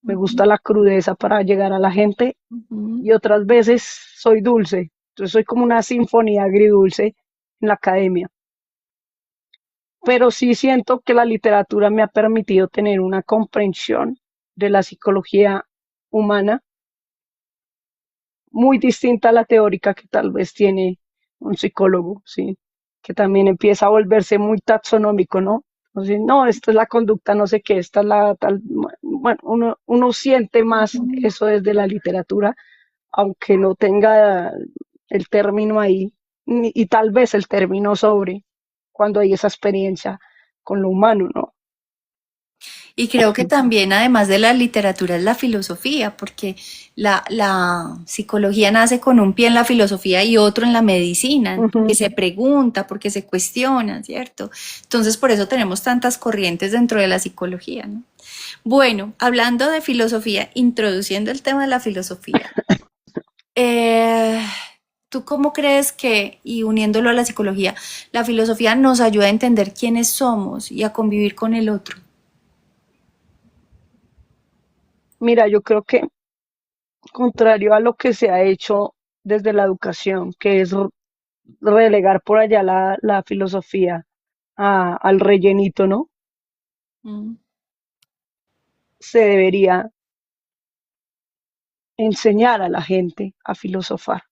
Me Ujú, gusta la crudeza para llegar a la gente ujú, y otras veces soy dulce. Entonces soy como una sinfonía agridulce en la academia. Pero sí siento que la literatura me ha permitido tener una comprensión de la psicología humana muy distinta a la teórica que tal vez tiene un psicólogo, ¿sí? Que también empieza a volverse muy taxonómico, ¿no? O sea, no, esta es la conducta, no sé qué, esta es la tal. Bueno, uno siente más ujú. eso desde la literatura, aunque no tenga el término ahí, y tal vez el término sobre cuando hay esa experiencia con lo humano, ¿no? Y creo que también, además de la literatura, es la filosofía, porque la psicología nace con un pie en la filosofía y otro en la medicina, porque Ujú. se pregunta, porque se cuestiona, ¿cierto? Entonces, por eso tenemos tantas corrientes dentro de la psicología, ¿no? Bueno, hablando de filosofía, introduciendo el tema de la filosofía, Eh, ¿Tú cómo crees que, y uniéndolo a la psicología, la filosofía nos ayuda a entender quiénes somos y a convivir con el otro? Mira, yo creo que contrario a lo que se ha hecho desde la educación, que es relegar por allá la filosofía al rellenito, ¿no? Mm, Se debería enseñar a la gente a filosofar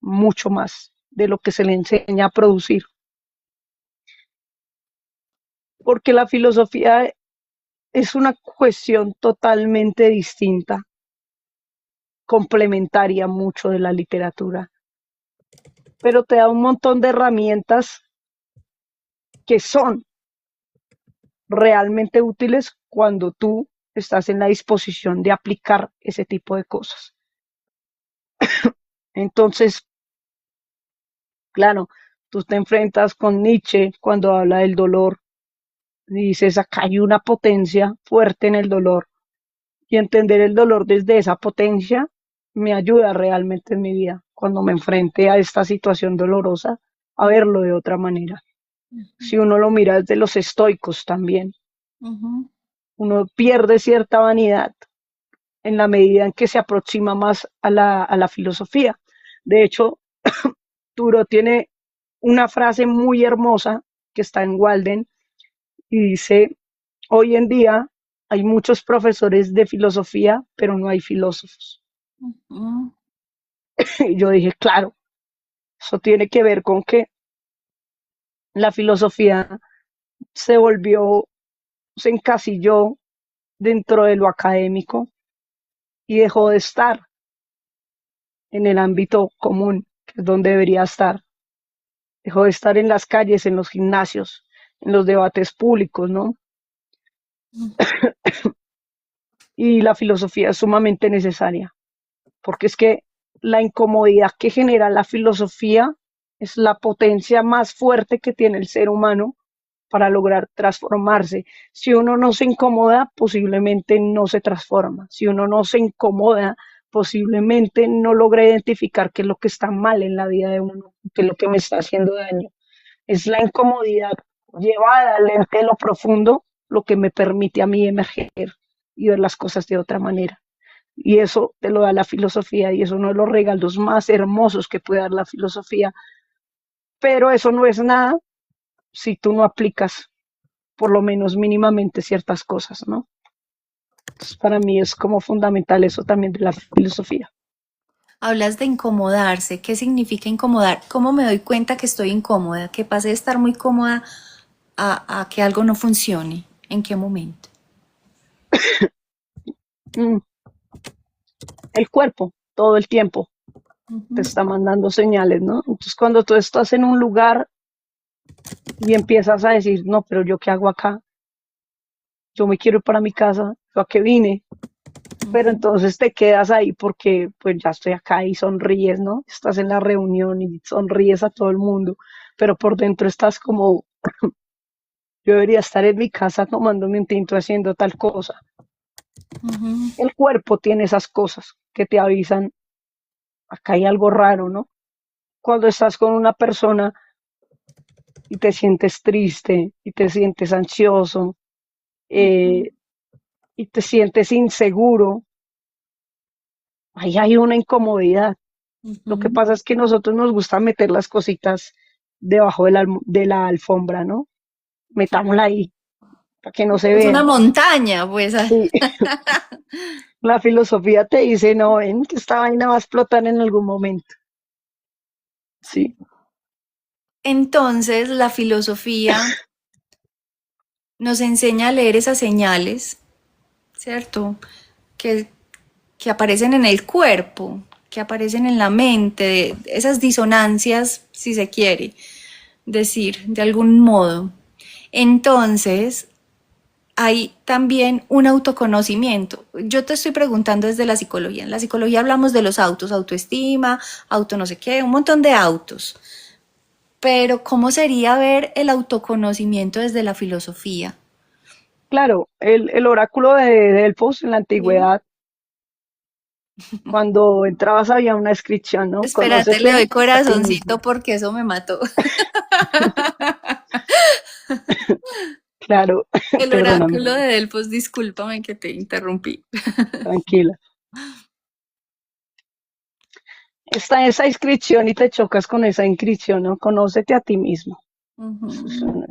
mucho más de lo que se le enseña a producir, porque la filosofía es una cuestión totalmente distinta, complementaria mucho de la literatura, pero te da un montón de herramientas que son realmente útiles cuando tú estás en la disposición de aplicar ese tipo de cosas. Entonces, claro, tú te enfrentas con Nietzsche cuando habla del dolor y dices, acá hay una potencia fuerte en el dolor y entender el dolor desde esa potencia me ayuda realmente en mi vida cuando me enfrente a esta situación dolorosa a mm, verlo de otra manera. ujú, Si uno lo mira desde los estoicos también, ujú, uno pierde cierta vanidad en la medida en que se aproxima más a la filosofía. De hecho, Turo tiene una frase muy hermosa que está en Walden y dice, hoy en día hay muchos profesores de filosofía, pero no hay filósofos. ujú, Y yo dije, claro, eso tiene que ver con que la filosofía se volvió, se encasilló dentro de lo académico y dejó de estar en el ámbito común, que es donde debería estar. Dejó de estar en las calles, en los gimnasios, en los debates públicos, ¿no? Y la filosofía es sumamente necesaria, porque es que la incomodidad que genera la filosofía es la potencia más fuerte que tiene el ser humano para lograr transformarse. Si uno no se incomoda, posiblemente no se transforma. Si uno no se incomoda, posiblemente no logra identificar qué es lo que está mal en la vida de uno, qué es lo que me está haciendo daño. Es la incomodidad llevada al ente de lo profundo lo que me permite a mí emerger y ver las cosas de otra manera. Y eso te lo da la filosofía y es uno de los regalos más hermosos que puede dar la filosofía. Pero eso no es nada si tú no aplicas por lo menos mínimamente ciertas cosas, ¿no? Entonces, para mí es como fundamental eso también de la filosofía. Hablas de incomodarse. ¿Qué significa incomodar? ¿Cómo me doy cuenta que estoy incómoda? Que pasé de estar muy cómoda a que algo no funcione. ¿En qué momento? Mm, el cuerpo, todo el tiempo, te Ujú, está mandando señales, ¿no? Entonces, cuando tú estás en un lugar y empiezas a decir, no, pero yo qué hago acá, yo me quiero ir para mi casa, yo a qué vine, pero ujú, entonces te quedas ahí porque pues ya estoy acá y sonríes, ¿no? Estás en la reunión y sonríes a todo el mundo, pero por dentro estás como, yo debería estar en mi casa tomándome un tinto haciendo tal cosa. ujú, El cuerpo tiene esas cosas que te avisan, acá hay algo raro, ¿no? Cuando estás con una persona y te sientes triste y te sientes ansioso ujú, eh, y te sientes inseguro, ahí hay una incomodidad. Lo que ujú. pasa es que a nosotros nos gusta meter las cositas debajo de la alfombra, ¿no? Metámosla ahí para que no se Es una vea. montaña, pues. Sí, la filosofía te dice, no, ven, que esta vaina va a explotar en algún momento. Sí, Entonces, la filosofía nos enseña a leer esas señales, ¿cierto? Que, que aparecen en el cuerpo, que aparecen en la mente, esas disonancias, si se quiere decir, de algún modo. Entonces, hay también un autoconocimiento. Yo te estoy preguntando desde la psicología. En la psicología hablamos de los autos, autoestima, auto no sé qué, un montón de autos. Pero ¿cómo sería ver el autoconocimiento desde la filosofía? claro, el oráculo de Delfos en la Sí. antigüedad Cuando entrabas había una inscripción, ¿no? Espérate, le Conócete doy a ti mismo. corazoncito porque eso me mató. Claro, El perdóname, oráculo de Delfos, discúlpame que te interrumpí. tranquila. Está esa inscripción y te chocas con esa inscripción, ¿no? Conócete a ti mismo. Eso es Ujú,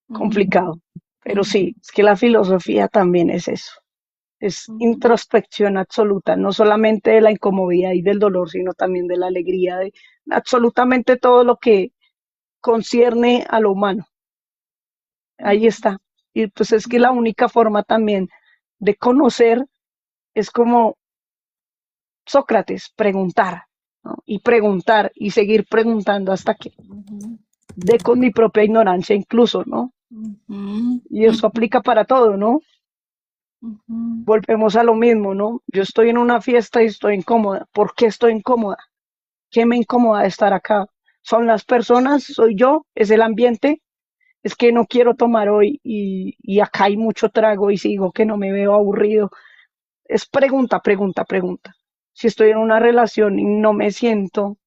ujú, complicado. Pero ujú, sí, es que la filosofía también es eso. Es ujú, introspección absoluta, no solamente de la incomodidad y del dolor, sino también de la alegría, de absolutamente todo lo que concierne a lo humano. Ahí está. Y pues es que la única forma también de conocer es como Sócrates, preguntar, ¿no? Y preguntar y seguir preguntando hasta que ujú, dé con mi propia ignorancia incluso, ¿no? ujú, Y eso ujú, aplica para todo, ¿no? ujú, Volvemos a lo mismo, ¿no? Yo estoy en una fiesta y estoy incómoda. ¿Por qué estoy incómoda? ¿Qué me incomoda de estar acá? ¿Son las personas? ¿Soy yo? ¿Es el ambiente? Es que no quiero tomar hoy y acá hay mucho trago y sigo que no me veo aburrido. Es pregunta, pregunta, pregunta. Si estoy en una relación y no me siento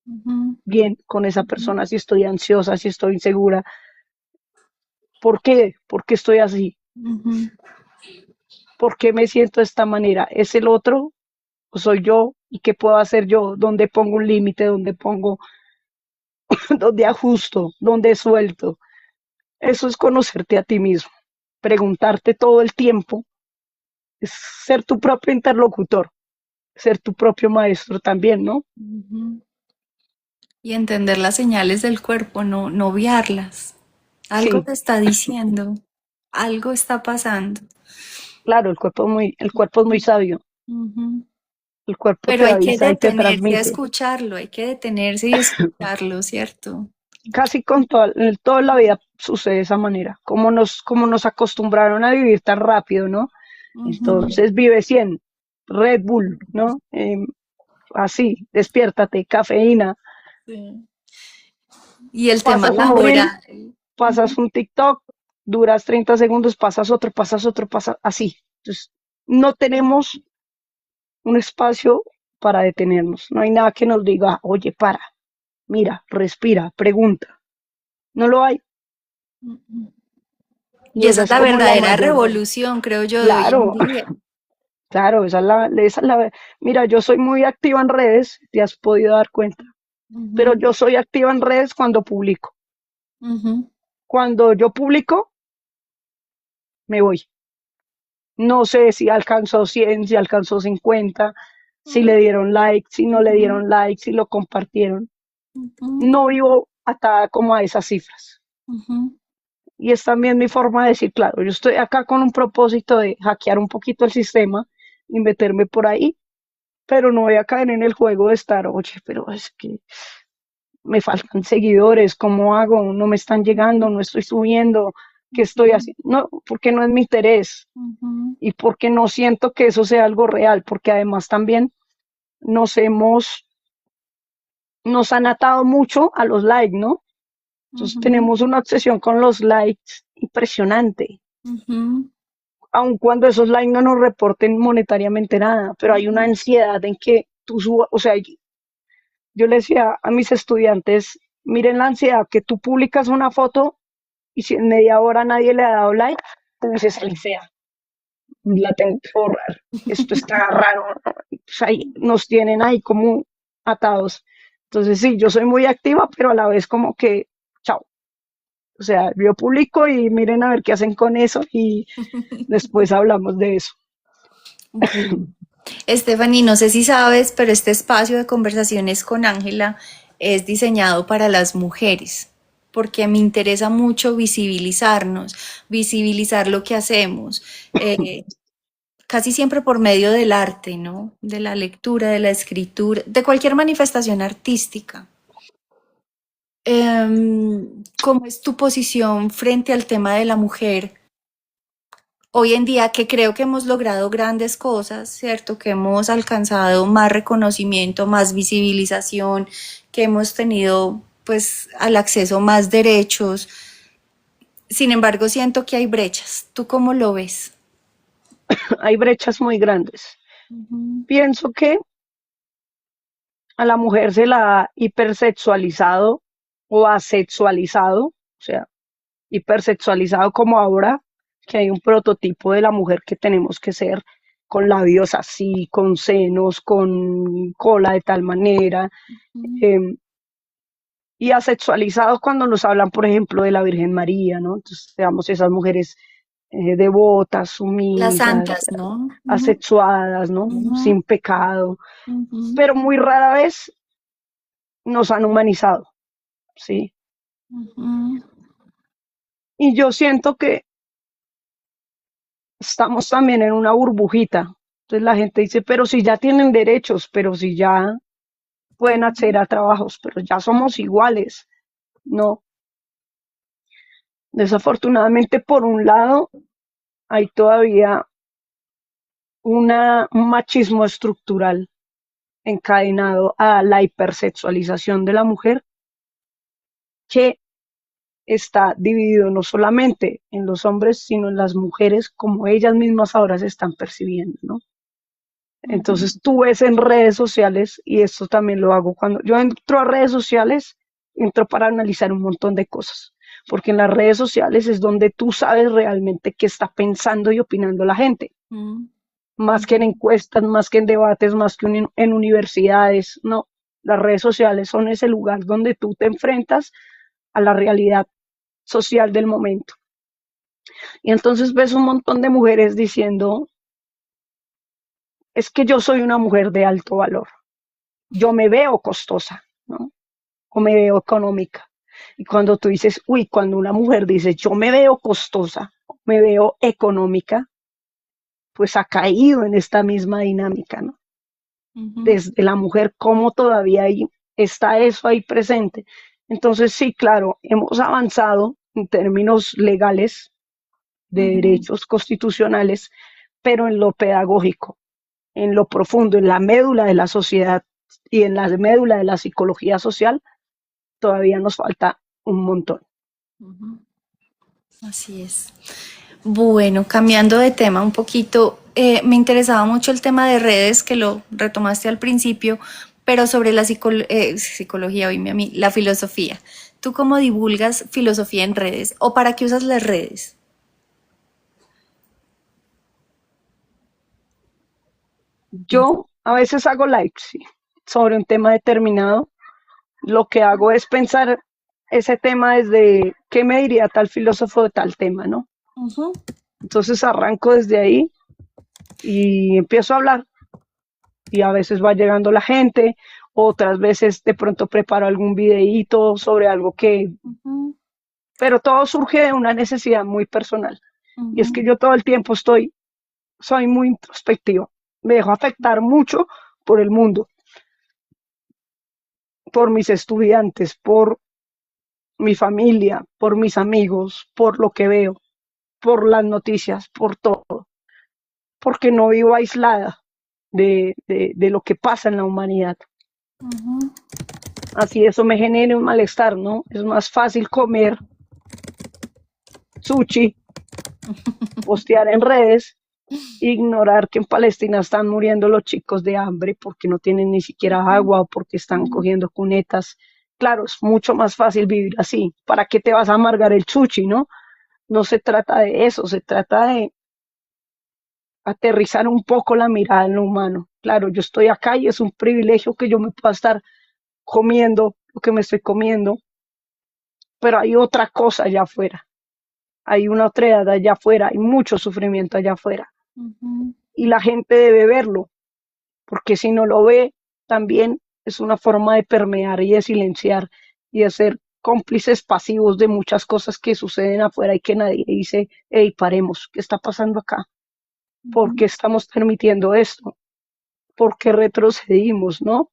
ujú, bien con esa ujú, persona, si estoy ansiosa, si estoy insegura, ¿por qué? ¿Por qué estoy así? ujú, ¿Por qué me siento de esta manera? ¿Es el otro o soy yo? ¿Y qué puedo hacer yo? ¿Dónde pongo un límite? ¿Dónde pongo, dónde ajusto? ¿Dónde suelto? Eso es conocerte a ti mismo, preguntarte todo el tiempo, es ser tu propio interlocutor, ser tu propio maestro también, ¿no? ujú. Y entender las señales del cuerpo, no, no obviarlas. Algo Sí, te está diciendo, algo está pasando. claro, el cuerpo es muy sabio, Ujú. el cuerpo Pero te hay que avisa y te detenerse a transmite. escucharlo, hay que detenerse y escucharlo, ¿cierto? Casi con toda la vida sucede de esa manera, como nos acostumbraron a vivir tan rápido, ¿no? Ujú. Entonces vive 100, Red Bull, ¿no? Así, despiértate, cafeína, Sí. Y el tema pasas un reel, laboral. pasas un TikTok, duras 30 segundos, pasas otro, pasa así. Entonces, no tenemos un espacio para detenernos. No hay nada que nos diga, oye, para, mira, respira, pregunta. No lo hay. Ujú. Y Y esa esa es es la como la verdadera mayor. revolución, creo yo, de hoy en Claro, día. claro, mira, yo soy muy activa en redes, te has podido dar cuenta, pero Ujú, yo soy activa en redes cuando publico. ujú, Cuando yo publico, me voy. No sé si alcanzó 100, si alcanzó 50, si le dieron like, si no le ujú, dieron like, si lo compartieron. ujú, No vivo atada como a esas cifras. ujú, Y es también mi forma de decir, claro, yo estoy acá con un propósito de hackear un poquito el sistema y meterme por ahí, pero no voy a caer en el juego de estar, oye, pero es que me faltan seguidores, ¿cómo hago? No me están llegando, no estoy subiendo, ¿qué estoy ujú, haciendo? No, porque no es mi interés ujú, y porque no siento que eso sea algo real, porque además también nos hemos, nos han atado mucho a los likes, ¿no? Entonces ujú, tenemos una obsesión con los likes impresionante, ujú, aun cuando esos likes no nos reporten monetariamente nada, pero hay una ujú, ansiedad en que tú subas, o sea, yo le decía a mis estudiantes, miren la ansiedad, que tú publicas una foto y si en media hora nadie le ha dado like, tú dices, ay, fea, la tengo que borrar, esto está raro, ¿no? Pues ahí nos tienen ahí como atados. Entonces sí, yo soy muy activa, pero a la vez como que, chao. O sea, yo publico y miren a ver qué hacen con eso y después hablamos de eso. ujú. Stephanie, no sé si sabes, pero este espacio de conversaciones con Ángela es diseñado para las mujeres, porque me interesa mucho visibilizarnos, visibilizar lo que hacemos, casi siempre por medio del arte, ¿no? De la lectura, de la escritura, de cualquier manifestación artística. ¿Cómo es tu posición frente al tema de la mujer? Hoy en día que creo que hemos logrado grandes cosas, ¿cierto? Que hemos alcanzado más reconocimiento, más visibilización, que hemos tenido pues al acceso más derechos. Sin embargo, siento que hay brechas. ¿Tú cómo lo ves? Hay brechas muy grandes. Ujú, Pienso que a la mujer se la ha hipersexualizado o asexualizado, o sea, hipersexualizado como ahora, que hay un prototipo de la mujer que tenemos que ser con labios así, con senos, con cola de tal manera, ujú. eh, y asexualizado cuando nos hablan, por ejemplo, de la Virgen María, ¿no? Entonces, digamos, esas mujeres devotas, Las sumisas, santas, ¿no? Ujú, asexuadas, ¿no? ujú, Sin pecado, ujú, pero muy rara vez nos han humanizado, ¿sí? ujú, Y yo siento que estamos también en una burbujita. Entonces la gente dice, pero si ya tienen derechos, pero si ya pueden acceder a trabajos, pero ya somos iguales. No, desafortunadamente por un lado hay todavía un machismo estructural encadenado a la hipersexualización de la mujer que está dividido no solamente en los hombres, sino en las mujeres, como ellas mismas ahora se están percibiendo, ¿no? ujú, Entonces tú ves en redes sociales, y esto también lo hago cuando yo entro a redes sociales, entro para analizar un montón de cosas, porque en las redes sociales es donde tú sabes realmente qué está pensando y opinando la gente, ujú, más que en ujú, encuestas, más que en debates, más que en universidades, no. Las redes sociales son ese lugar donde tú te enfrentas a la realidad social del momento. Y entonces ves un montón de mujeres diciendo, es que yo soy una mujer de alto valor, yo me veo costosa, ¿no? O me veo económica. Y cuando tú dices, uy, cuando una mujer dice, yo me veo costosa, me veo económica, pues ha caído en esta misma dinámica, ¿no? ujú, Desde la mujer, cómo todavía ahí está eso ahí presente. Entonces, sí, claro, hemos avanzado en términos legales, de ujú. derechos constitucionales, pero en lo pedagógico, en lo profundo, en la médula de la sociedad y en la médula de la psicología social, todavía nos falta un montón. Ujú, así es. Bueno, cambiando de tema un poquito, me interesaba mucho el tema de redes, que lo retomaste al principio, pero sobre la psicología, oíme a mí, la filosofía. ¿Tú cómo divulgas filosofía en redes o para qué usas las redes? Yo a veces hago likes, sí, sobre un tema determinado. Lo que hago es pensar ese tema desde qué me diría tal filósofo de tal tema, ¿no? Ujú, Entonces arranco desde ahí y empiezo a hablar y a veces va llegando la gente, otras veces de pronto preparo algún videíto sobre algo que, ujú, pero todo surge de una necesidad muy personal. Y es que ujú, yo todo el tiempo soy muy introspectivo, me dejo afectar mucho por el mundo, por mis estudiantes, por mi familia, por mis amigos, por lo que veo, por las noticias, por todo, porque no vivo aislada de lo que pasa en la humanidad. ujú. Así eso me genera un malestar, ¿no? Es más fácil comer sushi, postear en redes, ignorar que en Palestina están muriendo los chicos de hambre porque no tienen ni siquiera agua o porque están cogiendo cunetas. Claro, es mucho más fácil vivir así. ¿Para qué te vas a amargar el sushi, no? No se trata de eso, se trata de aterrizar un poco la mirada en lo humano. Claro, yo estoy acá y es un privilegio que yo me pueda estar comiendo lo que me estoy comiendo, pero hay otra cosa allá afuera, hay una otra edad allá afuera, hay mucho sufrimiento allá afuera Ujú, y la gente debe verlo, porque si no lo ve, también es una forma de permear y de silenciar y de ser cómplices pasivos de muchas cosas que suceden afuera y que nadie dice, hey, paremos, ¿qué está pasando acá? ¿Por qué ujú, estamos permitiendo esto? ¿Por qué retrocedimos, no?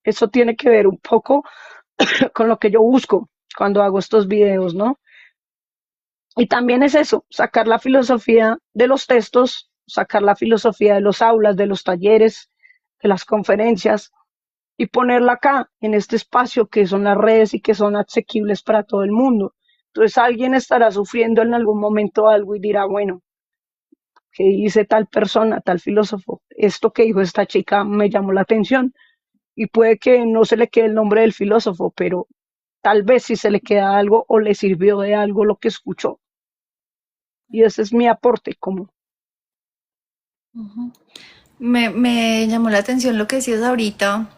Eso tiene que ver un poco con lo que yo busco cuando hago estos videos, ¿no? Y también es eso, sacar la filosofía de los textos, sacar la filosofía de los aulas, de los talleres, de las conferencias y ponerla acá, en este espacio que son las redes y que son asequibles para todo el mundo. Entonces alguien estará sufriendo en algún momento algo y dirá, bueno, que dice tal persona, tal filósofo, esto que dijo esta chica me llamó la atención y puede que no se le quede el nombre del filósofo, pero tal vez si se le queda algo o le sirvió de algo lo que escuchó. Y ese es mi aporte, como Ujú. Me llamó la atención lo que decías ahorita,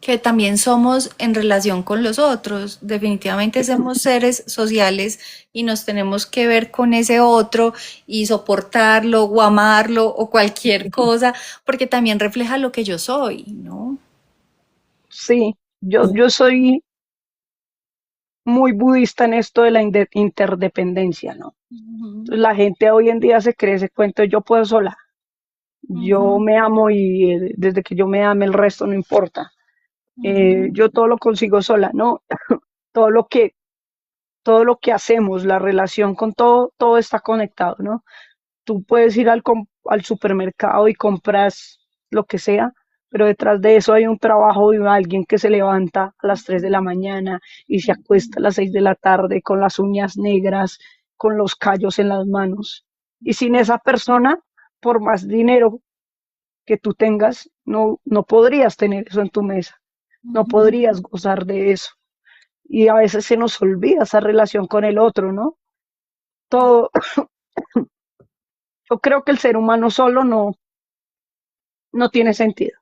que también somos en relación con los otros. Definitivamente somos seres sociales y nos tenemos que ver con ese otro y soportarlo o amarlo o cualquier cosa, porque también refleja lo que yo soy, ¿no? sí, yo soy muy budista en esto de la interdependencia, ¿no? Ujú, Entonces, la gente hoy en día se cree ese cuento, yo puedo sola, yo ujú, me amo y desde que yo me ame el resto no importa. ujú, Yo todo lo consigo sola, ¿no? Todo lo que, todo lo que hacemos, la relación con todo, todo está conectado, ¿no? Tú puedes ir al supermercado y compras lo que sea, pero detrás de eso hay un trabajo de alguien que se levanta a las 3 de la mañana y se acuesta a las 6 de la tarde con las uñas negras, con los callos en las manos. Y sin esa persona, por más dinero que tú tengas, no podrías tener eso en tu mesa, no ujú. podrías gozar de eso. Y a veces se nos olvida esa relación con el otro, ¿no? Todo, yo creo que el ser humano solo no tiene sentido.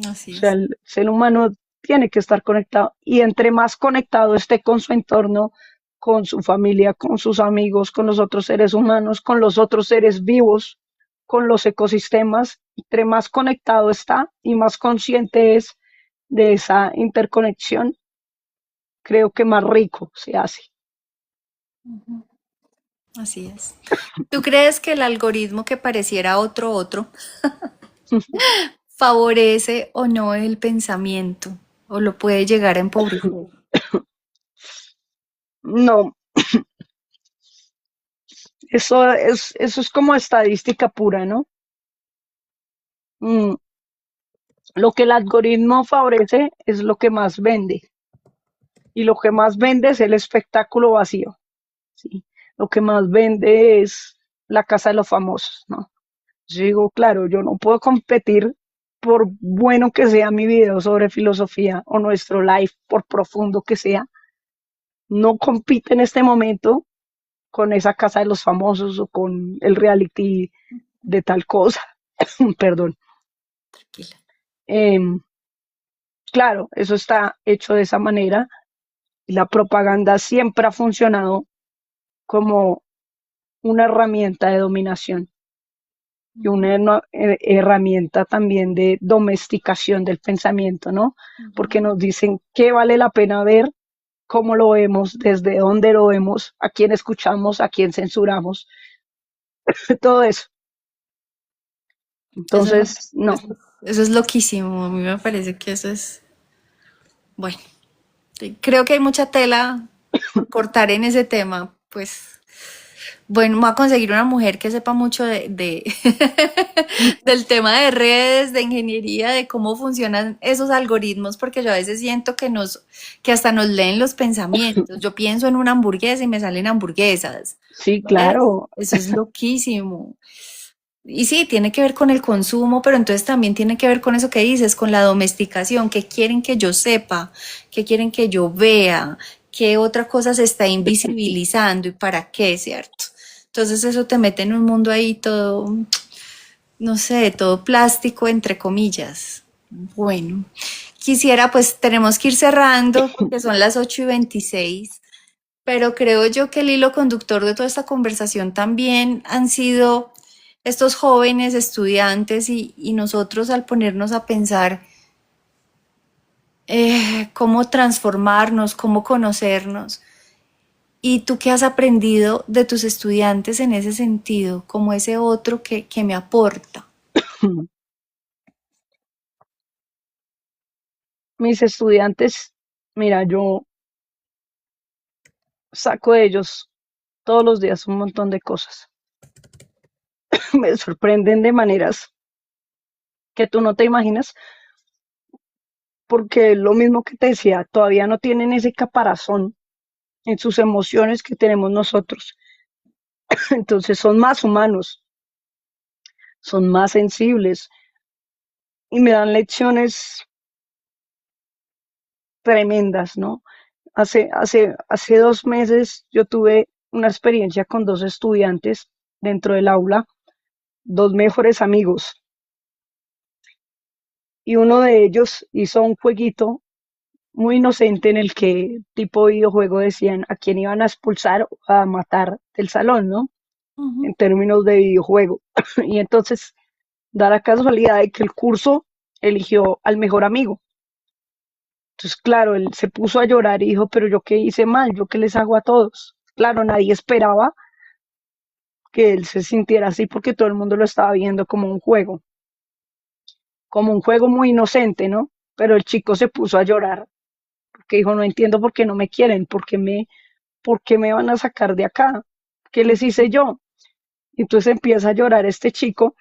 O Así sea, es. el ser humano tiene que estar conectado y entre más conectado esté con su entorno, con su familia, con sus amigos, con los otros seres humanos, con los otros seres vivos, con los ecosistemas, entre más conectado está y más consciente es de esa interconexión, creo que más rico se hace. Ujú, así es. ¿Tú crees que el algoritmo que pareciera otro, favorece o no el pensamiento o lo puede llegar a empobrecer? No, eso es como estadística pura, ¿no? Mm, lo que el algoritmo favorece es lo que más vende y lo que más vende es el espectáculo vacío, ¿sí? Lo que más vende es la casa de los famosos, ¿no? Yo digo, claro, yo no puedo competir por bueno que sea mi video sobre filosofía o nuestro live, por profundo que sea, no compite en este momento con esa casa de los famosos o con el reality de tal cosa, perdón. Tranquila. Em, claro, eso está hecho de esa manera y la propaganda siempre ha funcionado como una herramienta de dominación y una herramienta también de domesticación del pensamiento, ¿no? Porque Ujú. nos dicen qué vale la pena ver, cómo lo vemos, desde dónde lo vemos, a quién escuchamos, a quién censuramos, todo eso. Eso, Entonces, no. eso es loquísimo. A mí me parece que eso es, bueno, creo que hay mucha tela por cortar en ese tema. Pues, bueno, voy a conseguir una mujer que sepa mucho del tema de redes, de ingeniería, de cómo funcionan esos algoritmos, porque yo a veces siento que hasta nos leen los pensamientos. Yo pienso en una hamburguesa y me salen hamburguesas. Sí, ¿Ves? claro. Eso es loquísimo. Y sí, tiene que ver con el consumo, pero entonces también tiene que ver con eso que dices, con la domesticación, que quieren que yo sepa, que quieren que yo vea, qué otra cosa se está invisibilizando y para qué, ¿cierto? Entonces eso te mete en un mundo ahí todo, no sé, todo plástico, entre comillas. Bueno, quisiera, pues tenemos que ir cerrando porque son las 8:26, pero creo yo que el hilo conductor de toda esta conversación también han sido estos jóvenes estudiantes y nosotros al ponernos a pensar cómo transformarnos, cómo conocernos. ¿Y tú qué has aprendido de tus estudiantes en ese sentido, como ese otro que me aporta? Mis estudiantes, mira, yo saco de ellos todos los días un montón de cosas. Me sorprenden de maneras que tú no te imaginas, porque lo mismo que te decía, todavía no tienen ese caparazón en sus emociones que tenemos nosotros. Entonces son más humanos. son más sensibles y me dan lecciones tremendas, ¿no? Hace 2 meses yo tuve una experiencia con dos estudiantes dentro del aula, dos mejores amigos, y uno de ellos hizo un jueguito muy inocente en el que tipo videojuego decían a quién iban a expulsar o a matar del salón, ¿no? En Ujú, términos de videojuego. Y entonces da la casualidad de que el curso eligió al mejor amigo. Entonces, claro, él se puso a llorar y dijo, pero yo qué hice mal, yo qué les hago a todos. Claro, nadie esperaba que él se sintiera así porque todo el mundo lo estaba viendo como un juego muy inocente, ¿no? Pero el chico se puso a llorar porque dijo, no entiendo por qué no me quieren, por qué me van a sacar de acá, ¿qué les hice ujú, yo? Entonces empieza a llorar este chico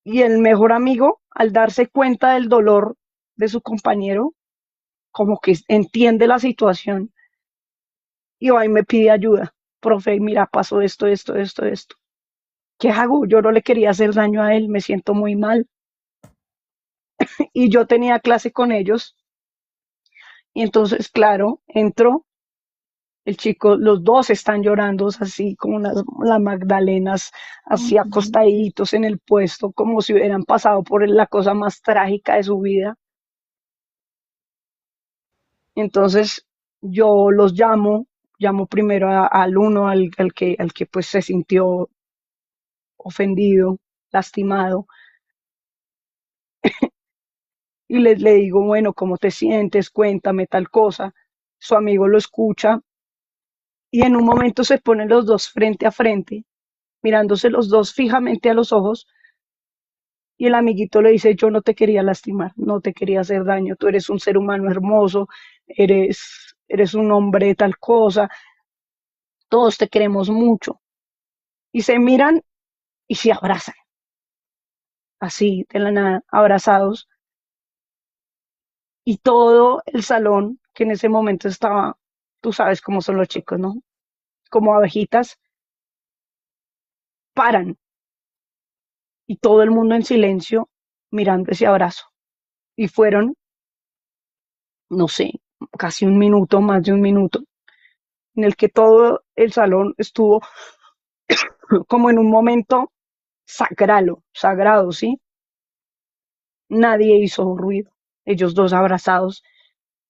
y el mejor amigo, al darse cuenta del dolor de su compañero, como que entiende la situación y va y me pide ayuda. Profe, mira, pasó esto, esto, esto, esto. ¿Qué hago? Yo no le quería hacer daño a él, me siento muy mal. Y yo tenía clase con ellos. Y entonces, claro, entró el chico, los dos están llorando así como las Magdalenas, así ujú. acostaditos en el puesto, como si hubieran pasado por la cosa más trágica de su vida. Entonces yo los llamo primero al uno, al que pues se sintió ofendido, lastimado, y le digo, bueno, ¿cómo te sientes? Cuéntame tal cosa. Su amigo lo escucha y en un momento se ponen los dos frente a frente, mirándose los dos fijamente a los ojos, y el amiguito le dice, yo no te quería lastimar, no te quería hacer daño, tú eres un ser humano hermoso, eres un hombre de tal cosa, todos te queremos mucho. Y se miran y se abrazan, así de la nada, abrazados, y todo el salón, que en ese momento estaba, tú sabes cómo son los chicos, ¿no? Como abejitas, paran y todo el mundo en silencio mirando ese abrazo. Y fueron, no sé, casi un minuto, más de un minuto, en el que todo el salón estuvo como en un momento sagrado, ¿sí? Nadie hizo ruido, ellos dos abrazados,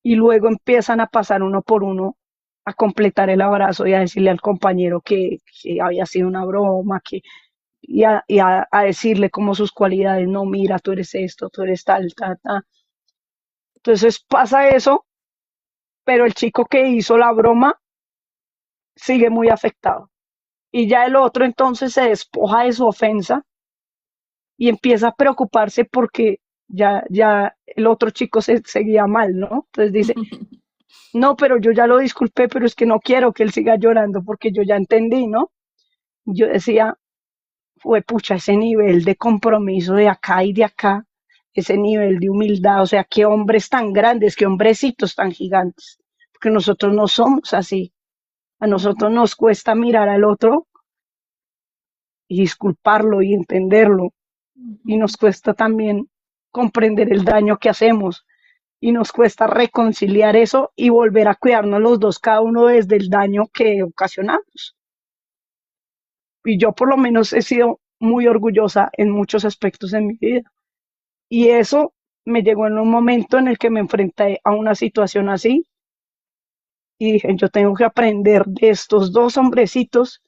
y luego empiezan a pasar uno por uno a completar el abrazo y a decirle al compañero que había sido una broma, y a decirle como sus cualidades, no, mira, tú eres esto, tú eres tal, tal, tal. Entonces pasa eso, pero el chico que hizo la broma sigue muy afectado. Y ya el otro entonces se despoja de su ofensa y empieza a preocuparse porque ya el otro chico se seguía mal, ¿no? Entonces dice, no, pero yo ya lo disculpé, pero es que no quiero que él siga llorando porque yo ya entendí, ¿no? Yo decía, fue pucha, ese nivel de compromiso de acá y de acá, ese nivel de humildad, o sea, qué hombres tan grandes, qué hombrecitos tan gigantes, porque nosotros no somos así. A nosotros nos cuesta mirar al otro y disculparlo y entenderlo, y Ujú, nos cuesta también comprender el daño que hacemos, y nos cuesta reconciliar eso y volver a cuidarnos los dos, cada uno desde el daño que ocasionamos. Y yo por lo menos he sido muy orgullosa en muchos aspectos de mi vida. Y eso me llegó en un momento en el que me enfrenté a una situación así y dije, yo tengo que aprender de estos dos hombrecitos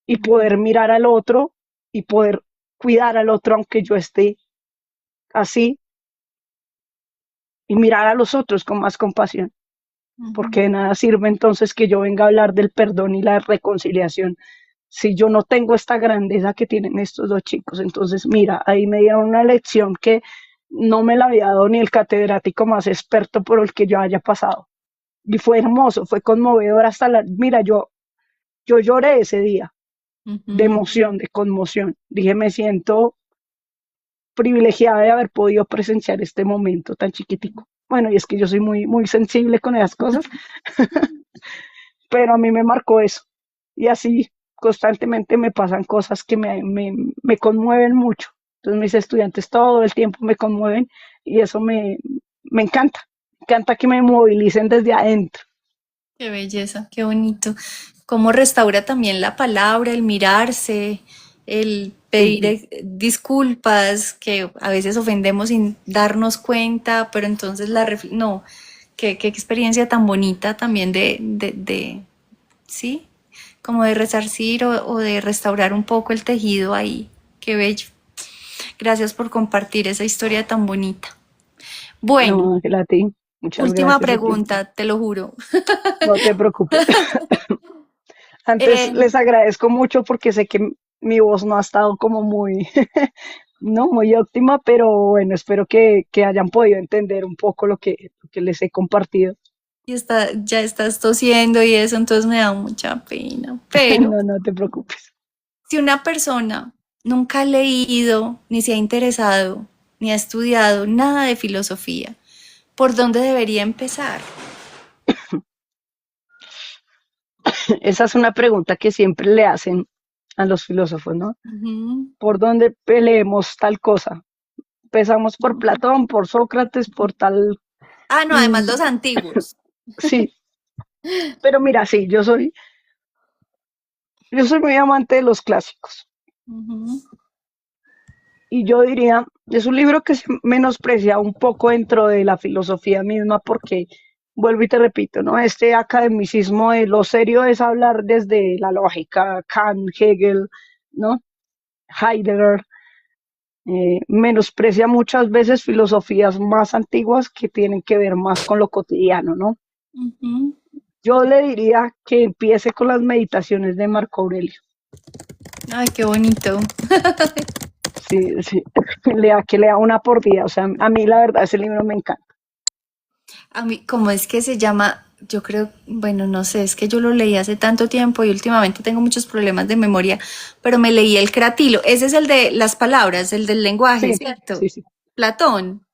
y poder ujú, mirar al otro y poder cuidar al otro aunque yo esté así, y mirar a los otros con más compasión, porque ujú, de nada sirve entonces que yo venga a hablar del perdón y la reconciliación si yo no tengo esta grandeza que tienen estos dos chicos. Entonces, mira, ahí me dieron una lección que no me la había dado ni el catedrático más experto por el que yo haya pasado. Y fue hermoso, fue conmovedor hasta mira, yo lloré ese día de ujú. emoción, de conmoción. Dije, me siento privilegiada de haber podido presenciar este momento tan chiquitico. Bueno, y es que yo soy muy, muy sensible con esas cosas, pero a mí me marcó eso. Y así constantemente me pasan cosas que me conmueven mucho. Entonces mis estudiantes todo el tiempo me conmueven y eso me encanta. Me encanta que me movilicen desde adentro. Qué belleza, qué bonito. Cómo restaura también la palabra, el mirarse, el Sí, pedir disculpas, que a veces ofendemos sin darnos cuenta, pero entonces no, qué experiencia tan bonita también sí, como de resarcir o de restaurar un poco el tejido ahí. Qué bello. Gracias por compartir esa historia tan bonita. Bueno, no, Ángela, a ti. Muchas última gracias a ti. pregunta, te lo juro. No te preocupes. Antes Eh, les agradezco mucho porque sé que mi voz no ha estado como muy, no, muy óptima, pero bueno, espero que hayan podido entender un poco lo que les he compartido. ya estás tosiendo y eso, entonces me da mucha pena. Pero No, no te preocupes. si una persona nunca ha leído, ni se ha interesado, ni ha estudiado nada de filosofía, ¿por dónde debería empezar? Esa es una pregunta que siempre le hacen a los filósofos, ¿no? Ujú. ¿Por dónde peleemos tal cosa? Empezamos por Platón, por Sócrates, por tal... Ah, no, además mm, los antiguos. sí, pero mira, sí, yo soy muy amante de los clásicos. Ujú, Y yo diría, es un libro que se menosprecia un poco dentro de la filosofía misma porque, vuelvo y te repito, ¿no? Este academicismo de lo serio es hablar desde la lógica, Kant, Hegel, ¿no? Heidegger, menosprecia muchas veces filosofías más antiguas que tienen que ver más con lo cotidiano, ¿no? ujú. Yo le diría que empiece con las meditaciones de Marco Aurelio. Ay, qué bonito. Sí, sí, que lea una por día. O sea, a mí la verdad ese libro me encanta. A mí, ¿cómo es que se llama? Yo creo, bueno, no sé, es que yo lo leí hace tanto tiempo y últimamente tengo muchos problemas de memoria, pero me leí el Cratilo. Ese es el de las palabras, el del lenguaje, Sí, ¿cierto? sí, sí, Platón.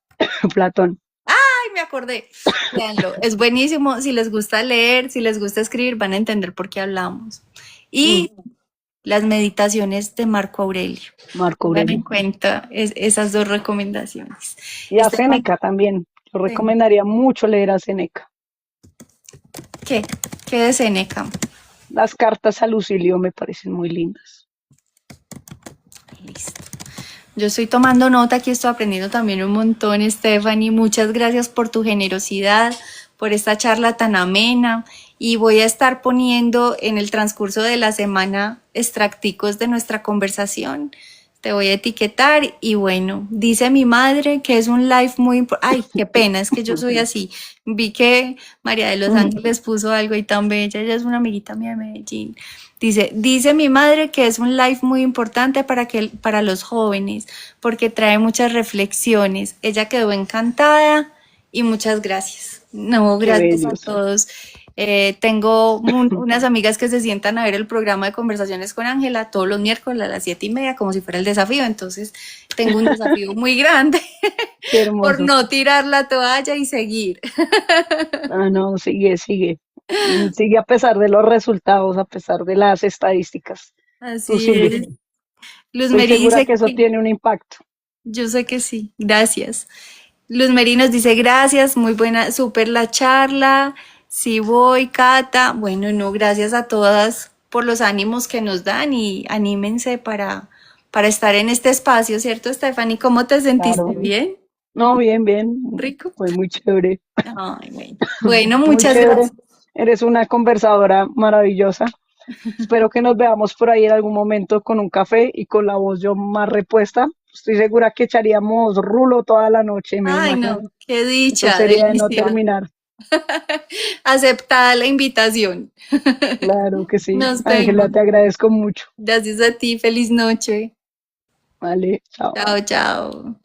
Platón. Ay, me acordé. Léanlo. Es buenísimo. Si les gusta leer, si les gusta escribir, van a entender por qué hablamos. Mm, Y las meditaciones de Marco Aurelio. Marco Tengan en Aurelio. cuenta esas dos recomendaciones. Y a Estefan, Séneca también. Yo sí. recomendaría mucho leer a Séneca. ¿Qué? ¿Qué de Seneca? Las cartas a Lucilio me parecen muy lindas. Listo. Yo estoy tomando nota, aquí estoy aprendiendo también un montón, Stephanie. Muchas gracias por tu generosidad, por esta charla tan amena. Y voy a estar poniendo en el transcurso de la semana extracticos de nuestra conversación. Te voy a etiquetar y bueno, dice mi madre que es un live muy importante. Ay, qué pena, es que yo soy así. Vi que María de los Mm, Ángeles puso algo y tan bella, ella es una amiguita mía de Medellín. Dice mi madre que es un live muy importante para los jóvenes, porque trae muchas reflexiones. Ella quedó encantada y muchas gracias. No, qué gracias a bellos. todos. Tengo unas amigas que se sientan a ver el programa de conversaciones con Ángela todos los miércoles a las 7:30, como si fuera el desafío. Entonces, tengo un desafío muy grande Qué por hermoso. no tirar la toalla y seguir. Ah, no, sigue, sigue. Sigue a pesar de los resultados, a pesar de las estadísticas. Tú Así sigue. es. Luz Estoy Meri segura dice que eso que tiene un impacto. yo sé que sí. Gracias. Luz Meri nos dice gracias, muy buena, súper la charla. Sí voy, Cata. Bueno, no, gracias a todas por los ánimos que nos dan y anímense para estar en este espacio, ¿cierto, Stephanie? ¿Cómo te sentiste? Claro. ¿Bien? No, bien, bien. ¿Rico? Fue muy chévere. Ay, bueno. Bueno, Muy muchas chévere. gracias. Eres una conversadora maravillosa. Espero que nos veamos por ahí en algún momento con un café y con la voz yo más repuesta. Estoy segura que echaríamos rulo toda la noche, me Ay, imagino. no, qué Eso dicha, sería de no delicia. terminar. Aceptada la invitación. Claro que sí. Nos Ángela, vemos. te agradezco mucho. Gracias a ti, feliz noche. Vale, chao. Chao, chao.